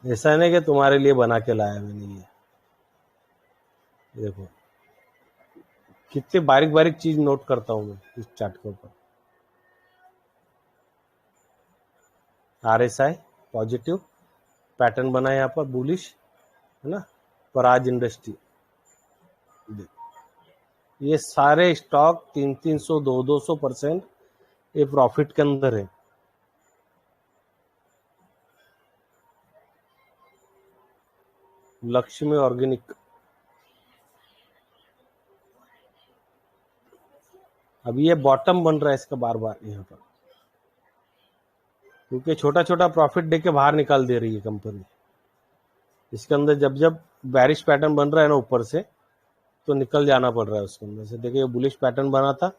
ऐसा नहीं कि तुम्हारे लिए बना के लाया मैंने ये। देखो कितने बारीक बारीक चीज नोट करता हूं मैं इस चार्ट के ऊपर। RSI पॉजिटिव पैटर्न बना है यहाँ पर बुलिश, है ना। पराज इंडस्ट्री, ये सारे स्टॉक 300 200% ये प्रॉफिट के अंदर है। लक्ष्मी ऑर्गेनिक अभी ये बॉटम बन रहा है इसका बार बार यहाँ पर, क्योंकि छोटा छोटा प्रॉफिट देके बाहर निकाल दे रही है कंपनी। इसके अंदर जब जब बैरिश पैटर्न बन रहा है ना ऊपर से, तो निकल जाना पड़ रहा है उसके अंदर से। देखिए ये बुलिश पैटर्न बना था,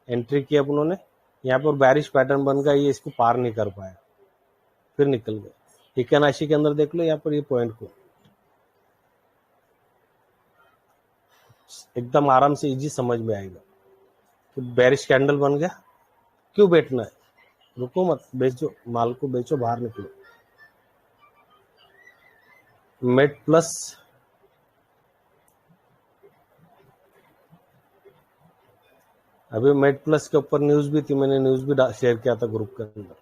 एंट्री की अपन ने, यहाँ पर बैरिश पैटर्न बन गया, ये इसको पार नहीं कर पाया, फिर निकल गए। टिकानाशी के अंदर देख लो यहाँ पर ये पॉइंट को एकदम आराम से इजी समझ में आएगा कि बैरिश कैंडल बन गया, क्यों बैठना है, रुको मत, बेचो माल को, बेचो, बाहर निकलो। मेड प्लस अभी मेड प्लस के ऊपर न्यूज भी थी, मैंने न्यूज भी शेयर किया था ग्रुप के अंदर,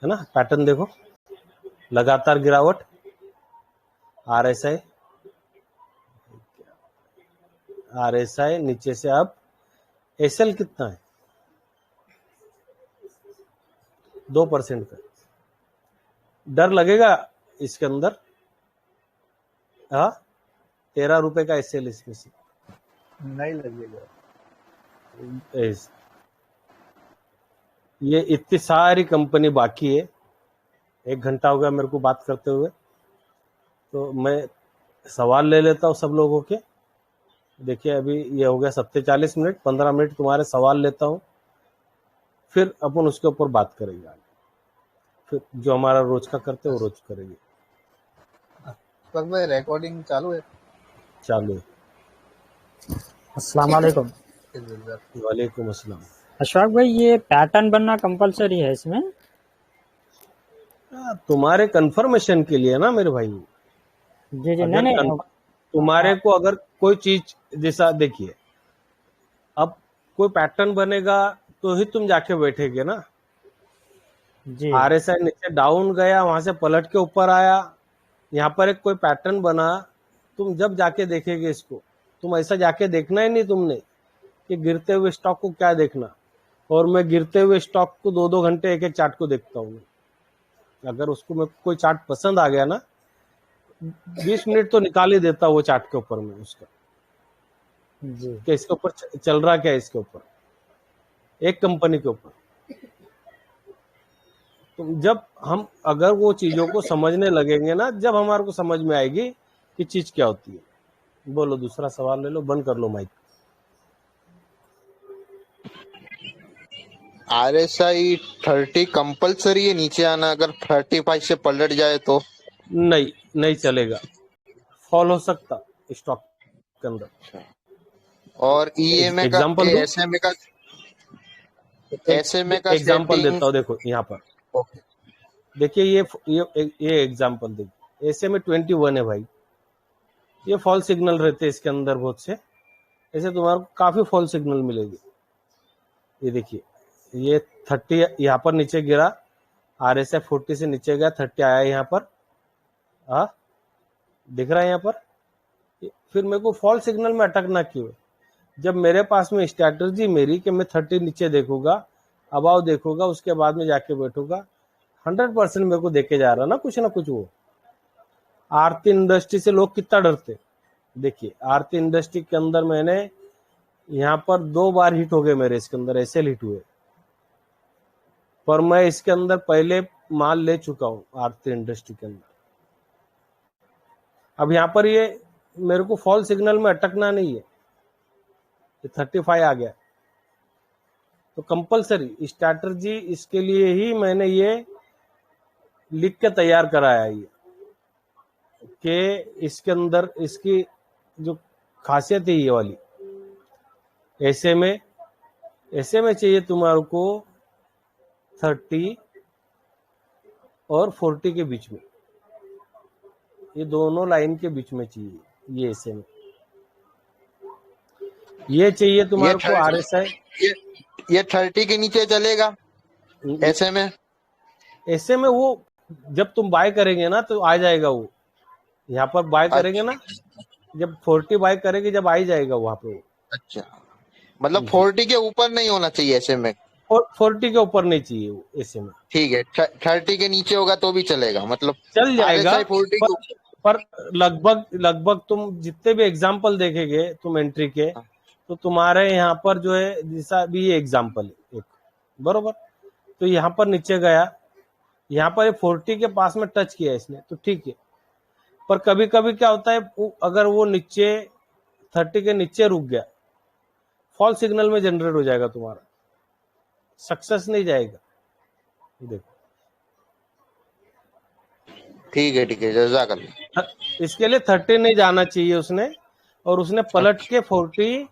है ना। पैटर्न देखो, लगातार गिरावट, RSI नीचे से अब SL कितना है 2% का। डर लगेगा इसके अंदर, हाँ 13 रुपए का SL इसमें से नहीं लगेगा। ये इतनी सारी कंपनी बाकी है। 1 घंटा हो गया मेरे को बात करते हुए, तो मैं सवाल ले लेता हूँ सब लोगों के। देखिए अभी ये हो गया 47 मिनट, 15 मिनट तुम्हारे सवाल लेता हूँ, फिर अपन उसके ऊपर बात करेंगे आगे। फिर जो हमारा रोज का करते हैं वो रोज करेंगे। पर भाई रिकॉर्डिंग चालू है? चालू है। अस्सलाम वालेकुम। वालेकुम अस्सलाम। अशफाक भाई, ये पैटर्न बनना कंपलसरी है इसमें? तुम्हारे कंफर्मेशन के लिए ना मेरे भाई। जी जी, नहीं तुम्हारे को अगर कोई चीज, जैसा देखिए अब कोई पैटर्न बनेगा तो ही तुम जाके बैठेगे ना जी। RSI नीचे डाउन गया, वहां से पलट के ऊपर आया, यहाँ पर एक कोई पैटर्न बना, तुम जब जाके देखेगे इसको, तुम ऐसा जाके देखना ही नहीं तुमने कि गिरते हुए स्टॉक को क्या देखना। और मैं गिरते हुए स्टॉक को 2-2 घंटे एक एक चार्ट को देखता हूँ। अगर उसको मैं कोई चार्ट पसंद आ गया ना, 20 मिनट तो निकाल ही देता वो चार्ट के ऊपर में उसका, जी कि इसके ऊपर चल रहा क्या है, इसके ऊपर एक कंपनी के ऊपर। तो जब हम अगर वो चीजों को समझने लगेंगे ना, जब हमारे को समझ में आएगी कि चीज क्या होती है। बोलो दूसरा सवाल ले लो, बंद कर लो माइक। RSI 30 कंपलसरी है नीचे आना, अगर 35 से पलट जाए तो? नहीं चलेगा, फॉल हो सकता स्टॉक के अंदर। और EMA का, एग्जांपल दो, SMA का एग्जांपल सेटिंग? देता हूँ। देखो यहाँ पर ओके, देखिए ये एग्जांपल देखिए, ऐसे में 21 है भाई। ये फॉल सिग्नल रहते हैं इसके अंदर बहुत से, ऐसे तुम्हारे को काफी फॉल सिग्नल मिलेगी। ये देखिए ये 30 यहाँ पर नीचे गिरा, RSI 40 से नीचे गया, 30 आया यहाँ पर, हाँ दिख रहा है यहाँ पर। फिर मेरे को फॉल सिग्नल में अटकना क्यों है? जब मेरे पास में स्ट्रैटेजी मेरी कि मैं 30 नीचे देखूंगा, अबाव देखूंगा, उसके बाद में जाके बैठूंगा, 100% मेरे को देके जा रहा ना कुछ वो। आरती इंडस्ट्री से लोग कितना डरते, देखिए आरती इंडस्ट्री के अंदर मैंने यहाँ पर 2 बार हिट हो गए मेरे, इसके अंदर ऐसे हिट हुए, पर मैं इसके अंदर पहले माल ले चुका हूँ आरती इंडस्ट्री के अंदर। अब यहाँ पर ये मेरे को फॉल सिग्नल में अटकना नहीं है, 35 आ गया, तो कंपलसरी स्ट्रैटेजी इसके लिए ही मैंने ये लिख के तैयार कराया ये, कि इसके अंदर इसकी जो खासियत है ये वाली, ऐसे में ऐसे में चाहिए तुम्हारे को 30 और 40 के बीच में, ये दोनों लाइन के बीच में चाहिए, ये ऐसे में ये चाहिए ये तुम्हारे को 30 RSI। ये 30 के नीचे चलेगा ऐसे में? ऐसे में वो जब तुम बाय करेंगे ना तो आ जाएगा, वो यहाँ पर बाय करेंगे ना, जब 40 बाय करेंगे जब आ ही जाएगा वहां पे वो। अच्छा, मतलब 40 के ऊपर नहीं होना चाहिए ऐसे में? 40 के ऊपर नहीं चाहिए वो ऐसे में। ठीक है, 30 के नीचे होगा तो भी चलेगा, मतलब चल जाएगा, RSI 40 पर के पर लगभग लगभग तुम जितने भी एग्जाम्पल देखेंगे तुम एंट्री के, तो तुम्हारे यहाँ पर जो है जैसा भी ये एग्जाम्पल है एक, बरोबर, तो यहाँ पर नीचे गया, यहाँ पर 40 के पास में टच किया इसने तो ठीक है, पर कभी कभी क्या होता है अगर वो नीचे 30 के नीचे रुक गया, फॉल सिग्नल में जनरेट हो जाएगा तुम्हारा, सक्सेस नहीं जाएगा। देखो ठीक है, जज़ाकल्लाह। इसके लिए 30 नहीं जाना चाहिए उसने, और उसने पलट के 40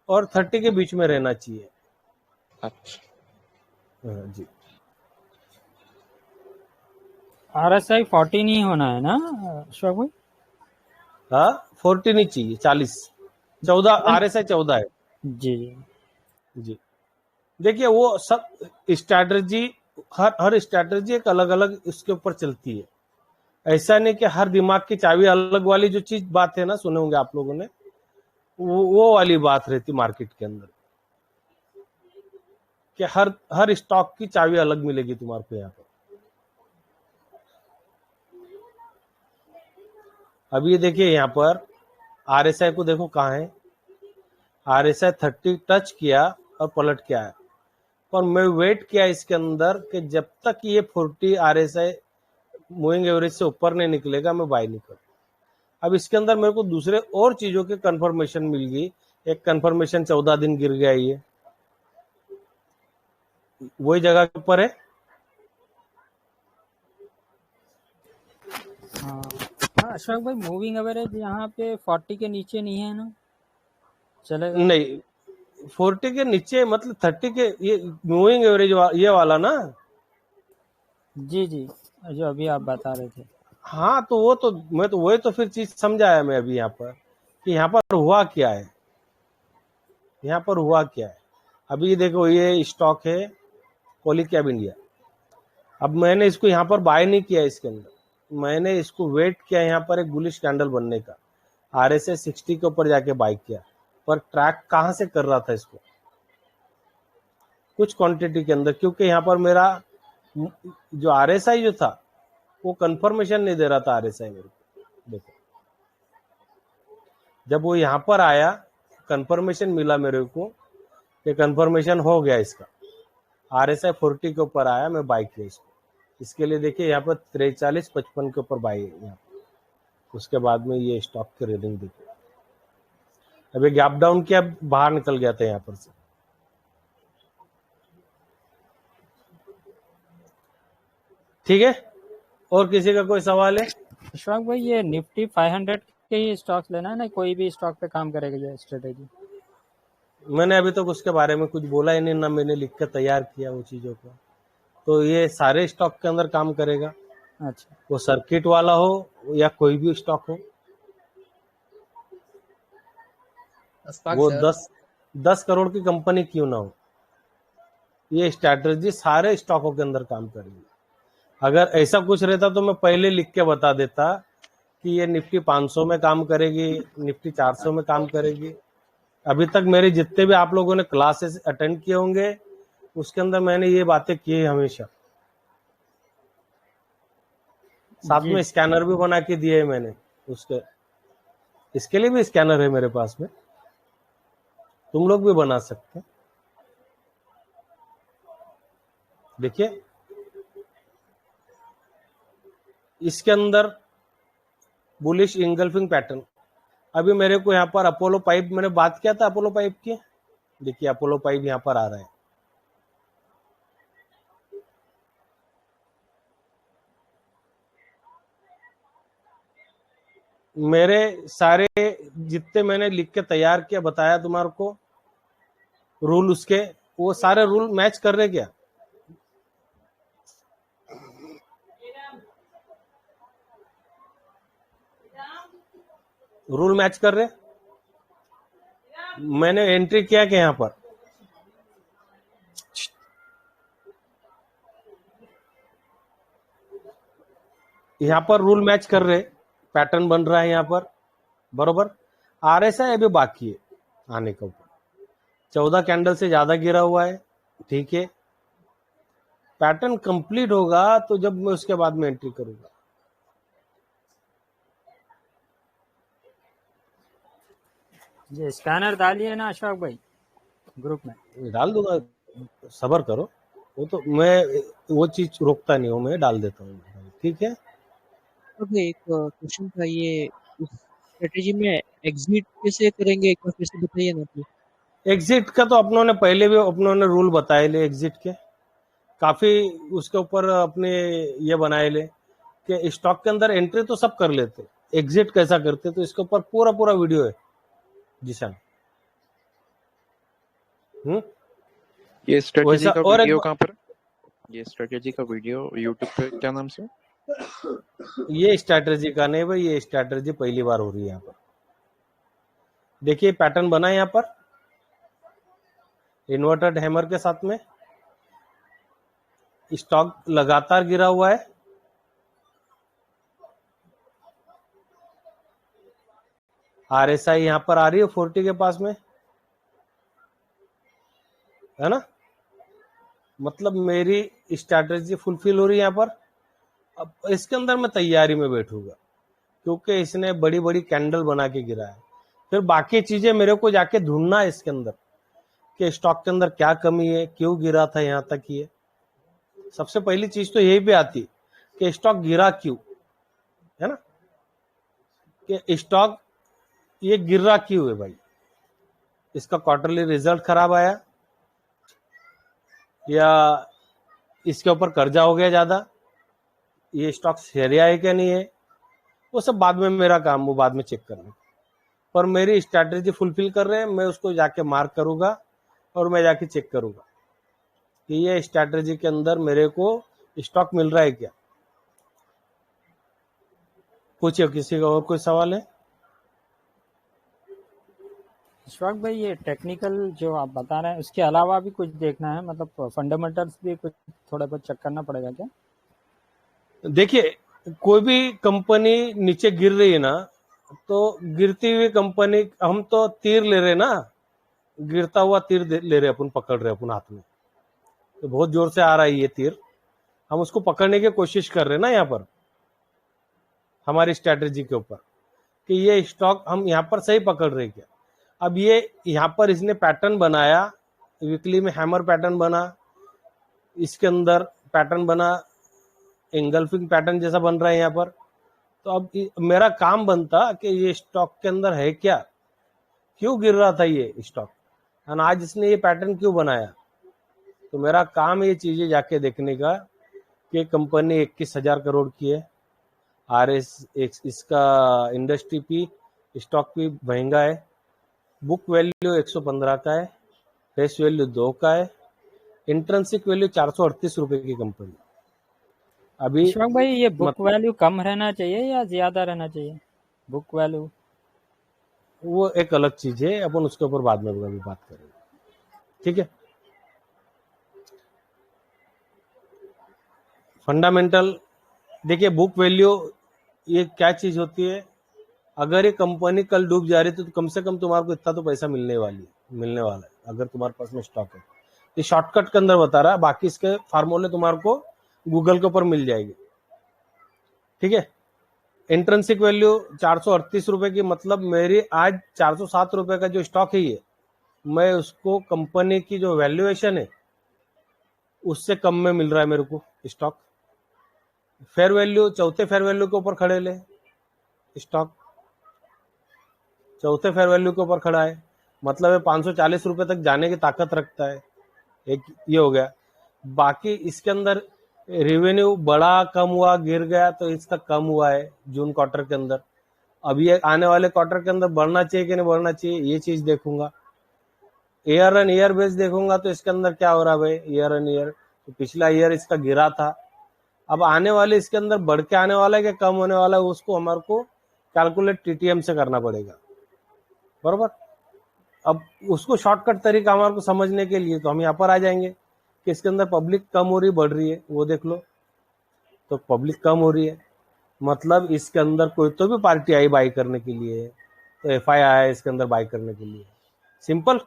और 30 के बीच में रहना चाहिए। अच्छा, हाँ जी, RSI 40 नहीं होना है ना अशोक भाई? हाँ 40 नहीं चाहिए, 40 14 RSI 14 है। जी जी। जी देखिए वो सब स्ट्रैटेजी, हर स्ट्रैटेजी एक अलग अलग इसके ऊपर चलती है, ऐसा नहीं कि हर दिमाग की चाबी अलग वाली जो चीज बात है ना, सुने होंगे आप लोगों ने, वो वाली बात रहती मार्केट के अंदर, कि हर स्टॉक की चाबी अलग मिलेगी तुम्हारे को यहाँ पर। अब ये देखिए यहाँ पर RSI को देखो कहाँ है, RSI 30 टच किया और पलट के आया, पर मैं वेट किया इसके अंदर कि जब तक ये 40 RSI मूविंग एवरेज से ऊपर नहीं निकलेगा मैं बाय नहीं करूँ। अब इसके अंदर मेरे को दूसरे और चीजों के कंफर्मेशन मिल गई, एक कंफर्मेशन 14 दिन गिर गया, ये वही जगह के ऊपर है। हाँ हाँ अशोक भाई, मूविंग एवरेज यहाँ पे 40 के नीचे नहीं है ना, चलेगा? नहीं 40 के नीचे मतलब 30 के, ये मूविंग एवरेज ये वाला ना। जी जी, जो अभी आप बता रहे थे। हाँ तो वो तो मैं तो वही तो फिर चीज समझाया मैं अभी यहाँ पर, कि यहाँ पर हुआ क्या है, यहाँ पर हुआ क्या है। अभी ये देखो ये स्टॉक है पॉलीकैब इंडिया, अब मैंने इसको यहाँ पर बाय नहीं किया, इसके अंदर मैंने इसको वेट किया यहाँ पर एक बुलिश कैंडल बनने का, RSI 60 के ऊपर जाके बाय किया, पर ट्रैक कहाँ से कर रहा था इसको, कुछ क्वांटिटी के अंदर, क्योंकि यहाँ पर मेरा जो RSI जो था वो कंफर्मेशन नहीं दे रहा था RSI मेरे को। देखो जब वो यहाँ पर आया, कंफर्मेशन मिला मेरे को कि कंफर्मेशन हो गया इसका, RSI 40 के ऊपर आया, मैं बाय किया इसको। इसके लिए देखिए यहाँ पर 43.55 के ऊपर बाय है यहाँ पर। उसके बाद में ये स्टॉक की रीडिंग देखिए, अभी गैप डाउन किया, बाहर निकल गया था यहाँ पर से। ठीक है, और किसी का कोई सवाल है? अशोक भाई, ये निफ्टी 500 के ही स्टॉक्स लेना है ना, कोई भी स्टॉक पे काम करेगा जो स्ट्रेटेजी? मैंने अभी तक उसके बारे में कुछ बोला ही नहीं, ना मैंने लिख कर तैयार किया वो चीज़ों को, तो ये सारे स्टॉक के अंदर काम करेगा, अच्छा, वो सर्किट वाला हो या कोई भी स्टॉक हो, वो 10 करोड़ की कंपनी क्यों ना हो, ये स्ट्रैटेजी सारे स्टॉकों के अंदर काम करेगी। अगर ऐसा कुछ रहता तो मैं पहले लिख के बता देता कि ये निफ्टी 500 में काम करेगी, निफ्टी 400 में काम करेगी। अभी तक मेरे जितने भी आप लोगों ने क्लासेस अटेंड किए होंगे उसके अंदर मैंने ये बातें की है हमेशा, साथ जी में स्कैनर भी बना के दिए है मैंने उसके, इसके लिए भी स्कैनर है मेरे पास में, तुम लोग भी बना सकते हैं। देखिए इसके अंदर बुलिश इंगल्फिंग पैटर्न, अभी मेरे को यहाँ पर अपोलो पाइप, मैंने बात किया था अपोलो पाइप की, देखिए अपोलो पाइप यहाँ पर आ रहा है, मेरे सारे जितने मैंने लिख के तैयार किया बताया तुम्हारे को रूल उसके, वो सारे रूल मैच कर रहे क्या? रूल मैच कर रहे? मैंने एंट्री किया कि यहाँ पर रूल मैच कर रहे, पैटर्न बन रहा है यहाँ पर बरोबर। RSI अभी बाकी है आने का, ऊपर 14 कैंडल से ज्यादा गिरा हुआ है, ठीक है। पैटर्न कंप्लीट होगा तो जब मैं उसके बाद में एंट्री करूंगा। ये स्कैनर डालिए ना अशोक भाई ग्रुप में। डाल दूंगा, सबर करो। वो तो मैं वो चीज रोकता नहीं हूँ, मैं डाल देता हूँ, ठीक है। अब एक क्वेश्चन था, ये उस स्ट्रेटेजी में एग्जिट कैसे करेंगे, एक बार फिर से बताइए ना प्लीज। एग्जिट का तो अपनों ने पहले भी रूल बताए ले एग्जिट के, काफी उसके ऊपर अपने ये बनाए ले कि स्टॉक के अंदर एंट्री तो सब कर लेते, एग्जिट कैसा करते, तो इसके ऊपर पूरा वीडियो है जिसान। ये स्ट्रेटेजी का और वीडियो कहाँ पर? ये स्ट्रेटेजी का वीडियो यूट्यूब पे क्या नाम से? ये स्ट्रैटेजी का नहीं भाई, ये स्ट्रैटेजी पहली बार हो रही है यहाँ पर। देखिए पैटर्न बना है यहाँ पर इन्वर्टेड हैमर के साथ में, स्टॉक लगातार गिरा हुआ है। RSI यहाँ पर आ रही है 40 के पास में, है ना, मतलब मेरी स्ट्रैटेजी फुलफिल हो रही है यहाँ पर। अब इसके अंदर मैं तैयारी में बैठूंगा क्योंकि इसने बड़ी बड़ी कैंडल बना के गिरा है। फिर बाकी चीजें मेरे को जाके ढूंढना है इसके अंदर कि स्टॉक के अंदर क्या कमी है, क्यों गिरा था यहाँ तक। ये सबसे पहली चीज तो यही पे आती कि स्टॉक गिरा क्यों, है ना, कि स्टॉक ये गिर रहा क्यों है भाई। इसका क्वार्टरली रिजल्ट खराब आया, या इसके ऊपर कर्जा हो गया ज्यादा, ये स्टॉक सरिया है क्या नहीं है, वो सब बाद में मेरा काम, वो बाद में चेक करना। पर मेरी स्ट्रैटेजी फुलफिल कर रहे हैं, मैं उसको जाके मार्क करूंगा और मैं जाके चेक करूंगा कि ये स्ट्रैटेजी के अंदर मेरे को स्टॉक मिल रहा है क्या। पूछिए किसी का और कोई सवाल है? अशोक भाई ये टेक्निकल जो आप बता रहे हैं उसके अलावा भी कुछ देखना है, मतलब फंडामेंटल्स भी कुछ थोड़ा बहुत चेक करना पड़ेगा क्या? देखिए कोई भी कंपनी नीचे गिर रही है ना, तो गिरती हुई कंपनी, हम तो तीर ले रहे ना, गिरता हुआ तीर ले रहे, अपन पकड़ रहे अपन हाथ में, तो बहुत जोर से आ रहा है ये तीर, हम उसको पकड़ने की कोशिश कर रहे हैं ना यहाँ पर हमारी स्ट्रैटेजी के ऊपर कि ये स्टॉक हम यहाँ पर सही पकड़ रहे क्या। अब ये यहाँ पर इसने पैटर्न बनाया, वीकली में हैमर पैटर्न बना, इसके अंदर पैटर्न बना, एंगल्फिंग पैटर्न जैसा बन रहा है यहाँ पर। तो अब मेरा काम बनता कि ये स्टॉक के अंदर है क्या, क्यों गिर रहा था ये स्टॉक, और आज इसने ये पैटर्न क्यों बनाया। तो मेरा काम ये चीजें जाके देखने का कि कंपनी 21,000 करोड़ की है, इसका इंडस्ट्री पी स्टॉक भी महंगा है, बुक वैल्यू 115 का है, फेस वैल्यू 2 का है, इंट्रिंसिक वैल्यू 438 रुपए की कंपनी। अभी अशोक भाई ये बुक वैल्यू कम रहना चाहिए या ज्यादा रहना चाहिए बुक वैल्यू? वो एक अलग चीज है, अपन उसके ऊपर बाद में कभी बात करेंगे, ठीक है। फंडामेंटल देखिए, बुक वैल्यू ये क्या चीज होती है, अगर ये कंपनी कल डूब जा रही है तो कम से कम तुम्हारे को इतना तो पैसा मिलने वाला है अगर तुम्हारे पास में स्टॉक है। ये शॉर्टकट के अंदर बता रहा है, बाकी इसके फार्मूले तुम्हारे को गूगल के ऊपर मिल जाएगी, ठीक है। इंट्रिंसिक वैल्यू 438 रुपए की, मतलब मेरी आज 407 रुपए का जो स्टॉक है ये, मैं उसको कंपनी की जो वैल्यूएशन है उससे कम में मिल रहा है मेरे को स्टॉक। फेयर वैल्यू, चौथे फेयर वैल्यू के ऊपर खड़े ले स्टॉक, चौथे फेयर वैल्यू के ऊपर खड़ा है, मतलब है 540 रुपए तक जाने की ताकत रखता है। एक ये हो गया। बाकी इसके अंदर रेवेन्यू बड़ा कम हुआ, गिर गया, तो इसका कम हुआ है जून क्वार्टर के अंदर। अब ये आने वाले क्वार्टर के अंदर बढ़ना चाहिए कि नहीं बढ़ना चाहिए, ये चीज देखूंगा। ईयर एंड ईयर बेस देखूंगा तो इसके अंदर क्या हो रहा है भाई, ईयर एंड ईयर, तो पिछला ईयर इसका गिरा था, अब आने वाले इसके अंदर बढ़ के आने वाला है कि कम होने वाला है, उसको हमारे को कैलकुलेट टीटीएम से करना पड़ेगा, बरोबर। अब उसको शॉर्टकट तरीका हमारे को समझने के लिए तो हम यहाँ पर आ जाएंगे कि इसके अंदर पब्लिक कम हो रही बढ़ रही है, वो देख लो। तो पब्लिक कम हो रही है मतलब इसके अंदर कोई तो भी पार्टी आई बाई करने के लिए, तो एफआई आया है इसके अंदर बाई करने के लिए, सिंपल।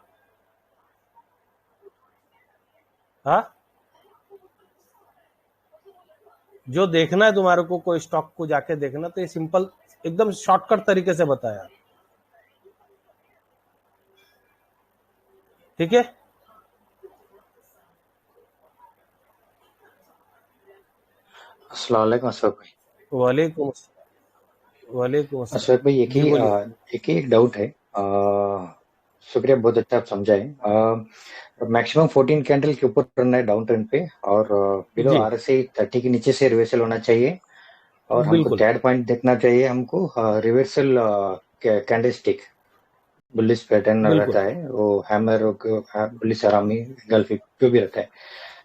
हाँ, जो देखना है तुम्हारे को कोई स्टॉक को जाके देखना, तो ये सिंपल एकदम शॉर्टकट तरीके से बताया, ठीक है। अस्सलाम वालेकुम अशफाक भाई। वालेकुम वालेकुम अस्सलाम। अशफाक भाई जी बोलिए। एक डाउट है। शुक्रिया, बहुत अच्छा आप समझाए। मैक्सिमम 14 कैंडल के ऊपर रन है डाउन ट्रेंड पे, और बिलो जी RSI 30 के नीचे से रिवर्सल होना चाहिए, और हमको बिल्कुल थर्ड पॉइंट देखना चाहिए, हमको रिवर्सल कैंडलस्टिक बुलिश पैटर्न बिल्कुल। रहता है, वो हैमर बुलिश हरामी गल्फ जो भी रहता है।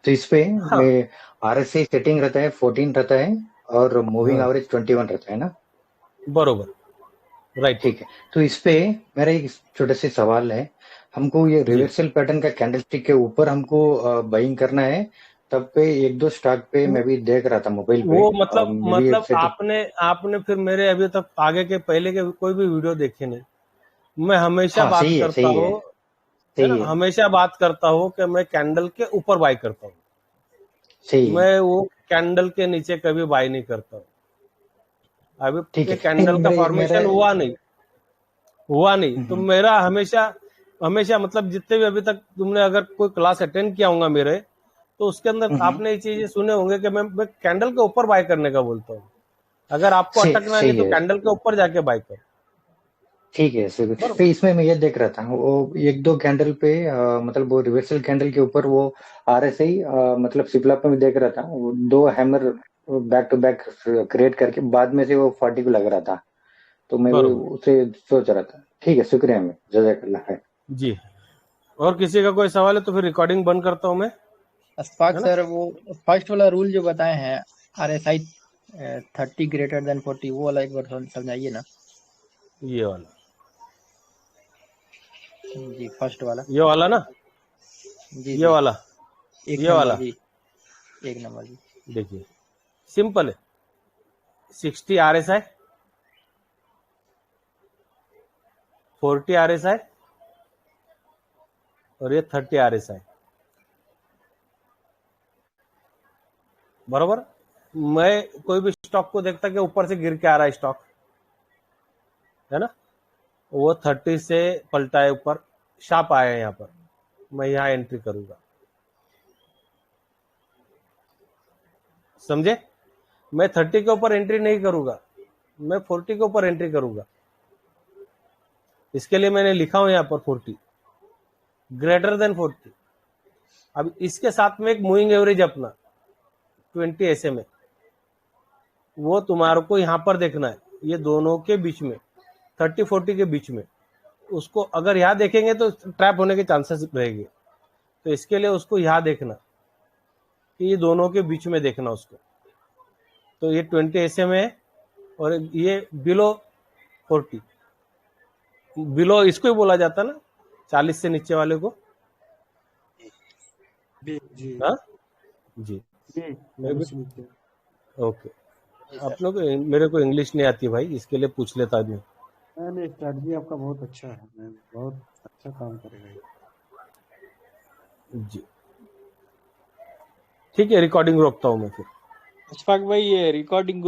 तो इस पे हाँ में RSI सेटिंग रहता है 14 रहता है, और मूविंग हाँ एवरेज 21 रहता है ना। बरोबर, राइट। ठीक है, तो इस पे मेरा एक छोटा सा सवाल है। हमको ये जी रिवर्सल पैटर्न का कैंडलस्टिक के ऊपर हमको बाइंग करना है, तब पे एक दो स्टॉक पे मैं भी देख रहा था मोबाइल पे, वो मतलब मे बी सेटिंग। आपने फिर मेरे अभी तक आगे के पहले के कोई भी वीडियो देखे नहीं। मैं हमेशा हाँ, बात सही है, करता सही हूँ, है, है सही ना, है, हमेशा बात करता हूँ कि मैं कैंडल के ऊपर बाई करता हूँ, सही है। मैं वो कैंडल के नीचे कभी बाई नहीं करता हूँ। अभी ठीक ये है, नहीं कैंडल का मेरे मेरा फॉर्मेशन हुआ नहीं तो मेरा हमेशा हमेशा मतलब जितने भी अभी तक तुमने अगर कोई क्लास अटेंड किया होगा मेरे, तो उसके अंदर आपने ये चीजें सुने होंगे कि मैं कैंडल के ऊपर बाय करने का बोलता हूँ। अगर आपको सही अटकना नहीं सही तो है, कैंडल के ऊपर जाके बाय करो, ठीक है। फिर बरोबर। इसमें मैं ये देख रहा था, वो एक दो कैंडल पे मतलब वो रिवर्सल कैंडल के ऊपर वो RSI मतलब सिप्ला पे मैं देख रहा था, वो दो hammer back to back create करके बाद में से वो 40 को लग रहा था, तो मैं वो बरोबर उसे सोच रहा था। ठीक है, शुक्रिया, मैं जज़ाकल्लाह खैर। जी। और किसी का कोई सवाल है तो फिर रिकॉर्डिंग बंद करता हूँ मैं, अशफाक है ना। सर, वो फर्स्ट वाला रूल जो बताए हैं, RSI 30 ग्रेटर देन 40, वो वाला एक बार समझाइए ना। ये वाला, जी, फर्स्ट वाला। ये वाला ना, जी ये जी, वाला, एक ये नंबर वाला। जी, एक नंबर जी। देखिए सिंपल है, 60 RSI, 40 RSI और ये 30 RSI, बरोबर। मैं कोई भी स्टॉक को देखता कि ऊपर से गिर के आ रहा है स्टॉक, है ना, वो 30 से पलटा है ऊपर, शार्प आया है यहाँ पर, मैं यहाँ एंट्री करूंगा, समझे। मैं 30 के ऊपर एंट्री नहीं करूंगा, मैं 40 के ऊपर एंट्री करूंगा। इसके लिए मैंने लिखा हूं यहाँ पर 40 ग्रेटर देन 40। अब इसके साथ में एक मूविंग एवरेज अपना 20 SMA, वो तुम्हारे को यहाँ पर देखना है, ये दोनों के बीच में 30-40 के बीच में। उसको अगर यहाँ देखेंगे तो ट्रैप होने के चांसेस रहेंगे, तो इसके लिए उसको यहाँ देखना कि ये दोनों के बीच में देखना उसको। तो ये 20 SMA है और ये बिलो 40, बिलो इसको ही बोला जाता है ना, 40 से नीचे वाले को। जी जी हाँ जी, जी, मैं भी ओके। जी आप सर। लोग मेरे को इंग्लिश नहीं आती भाई, इसके लिए पूछ लेता आदमी। नहीं, स्ट्रैटेजी आपका बहुत अच्छा है, मैं बहुत अच्छा काम करेगा ये। जी ठीक है, रिकॉर्डिंग रोकता हूँ मैं फिर। अशफाक भाई, ये रिकॉर्डिंग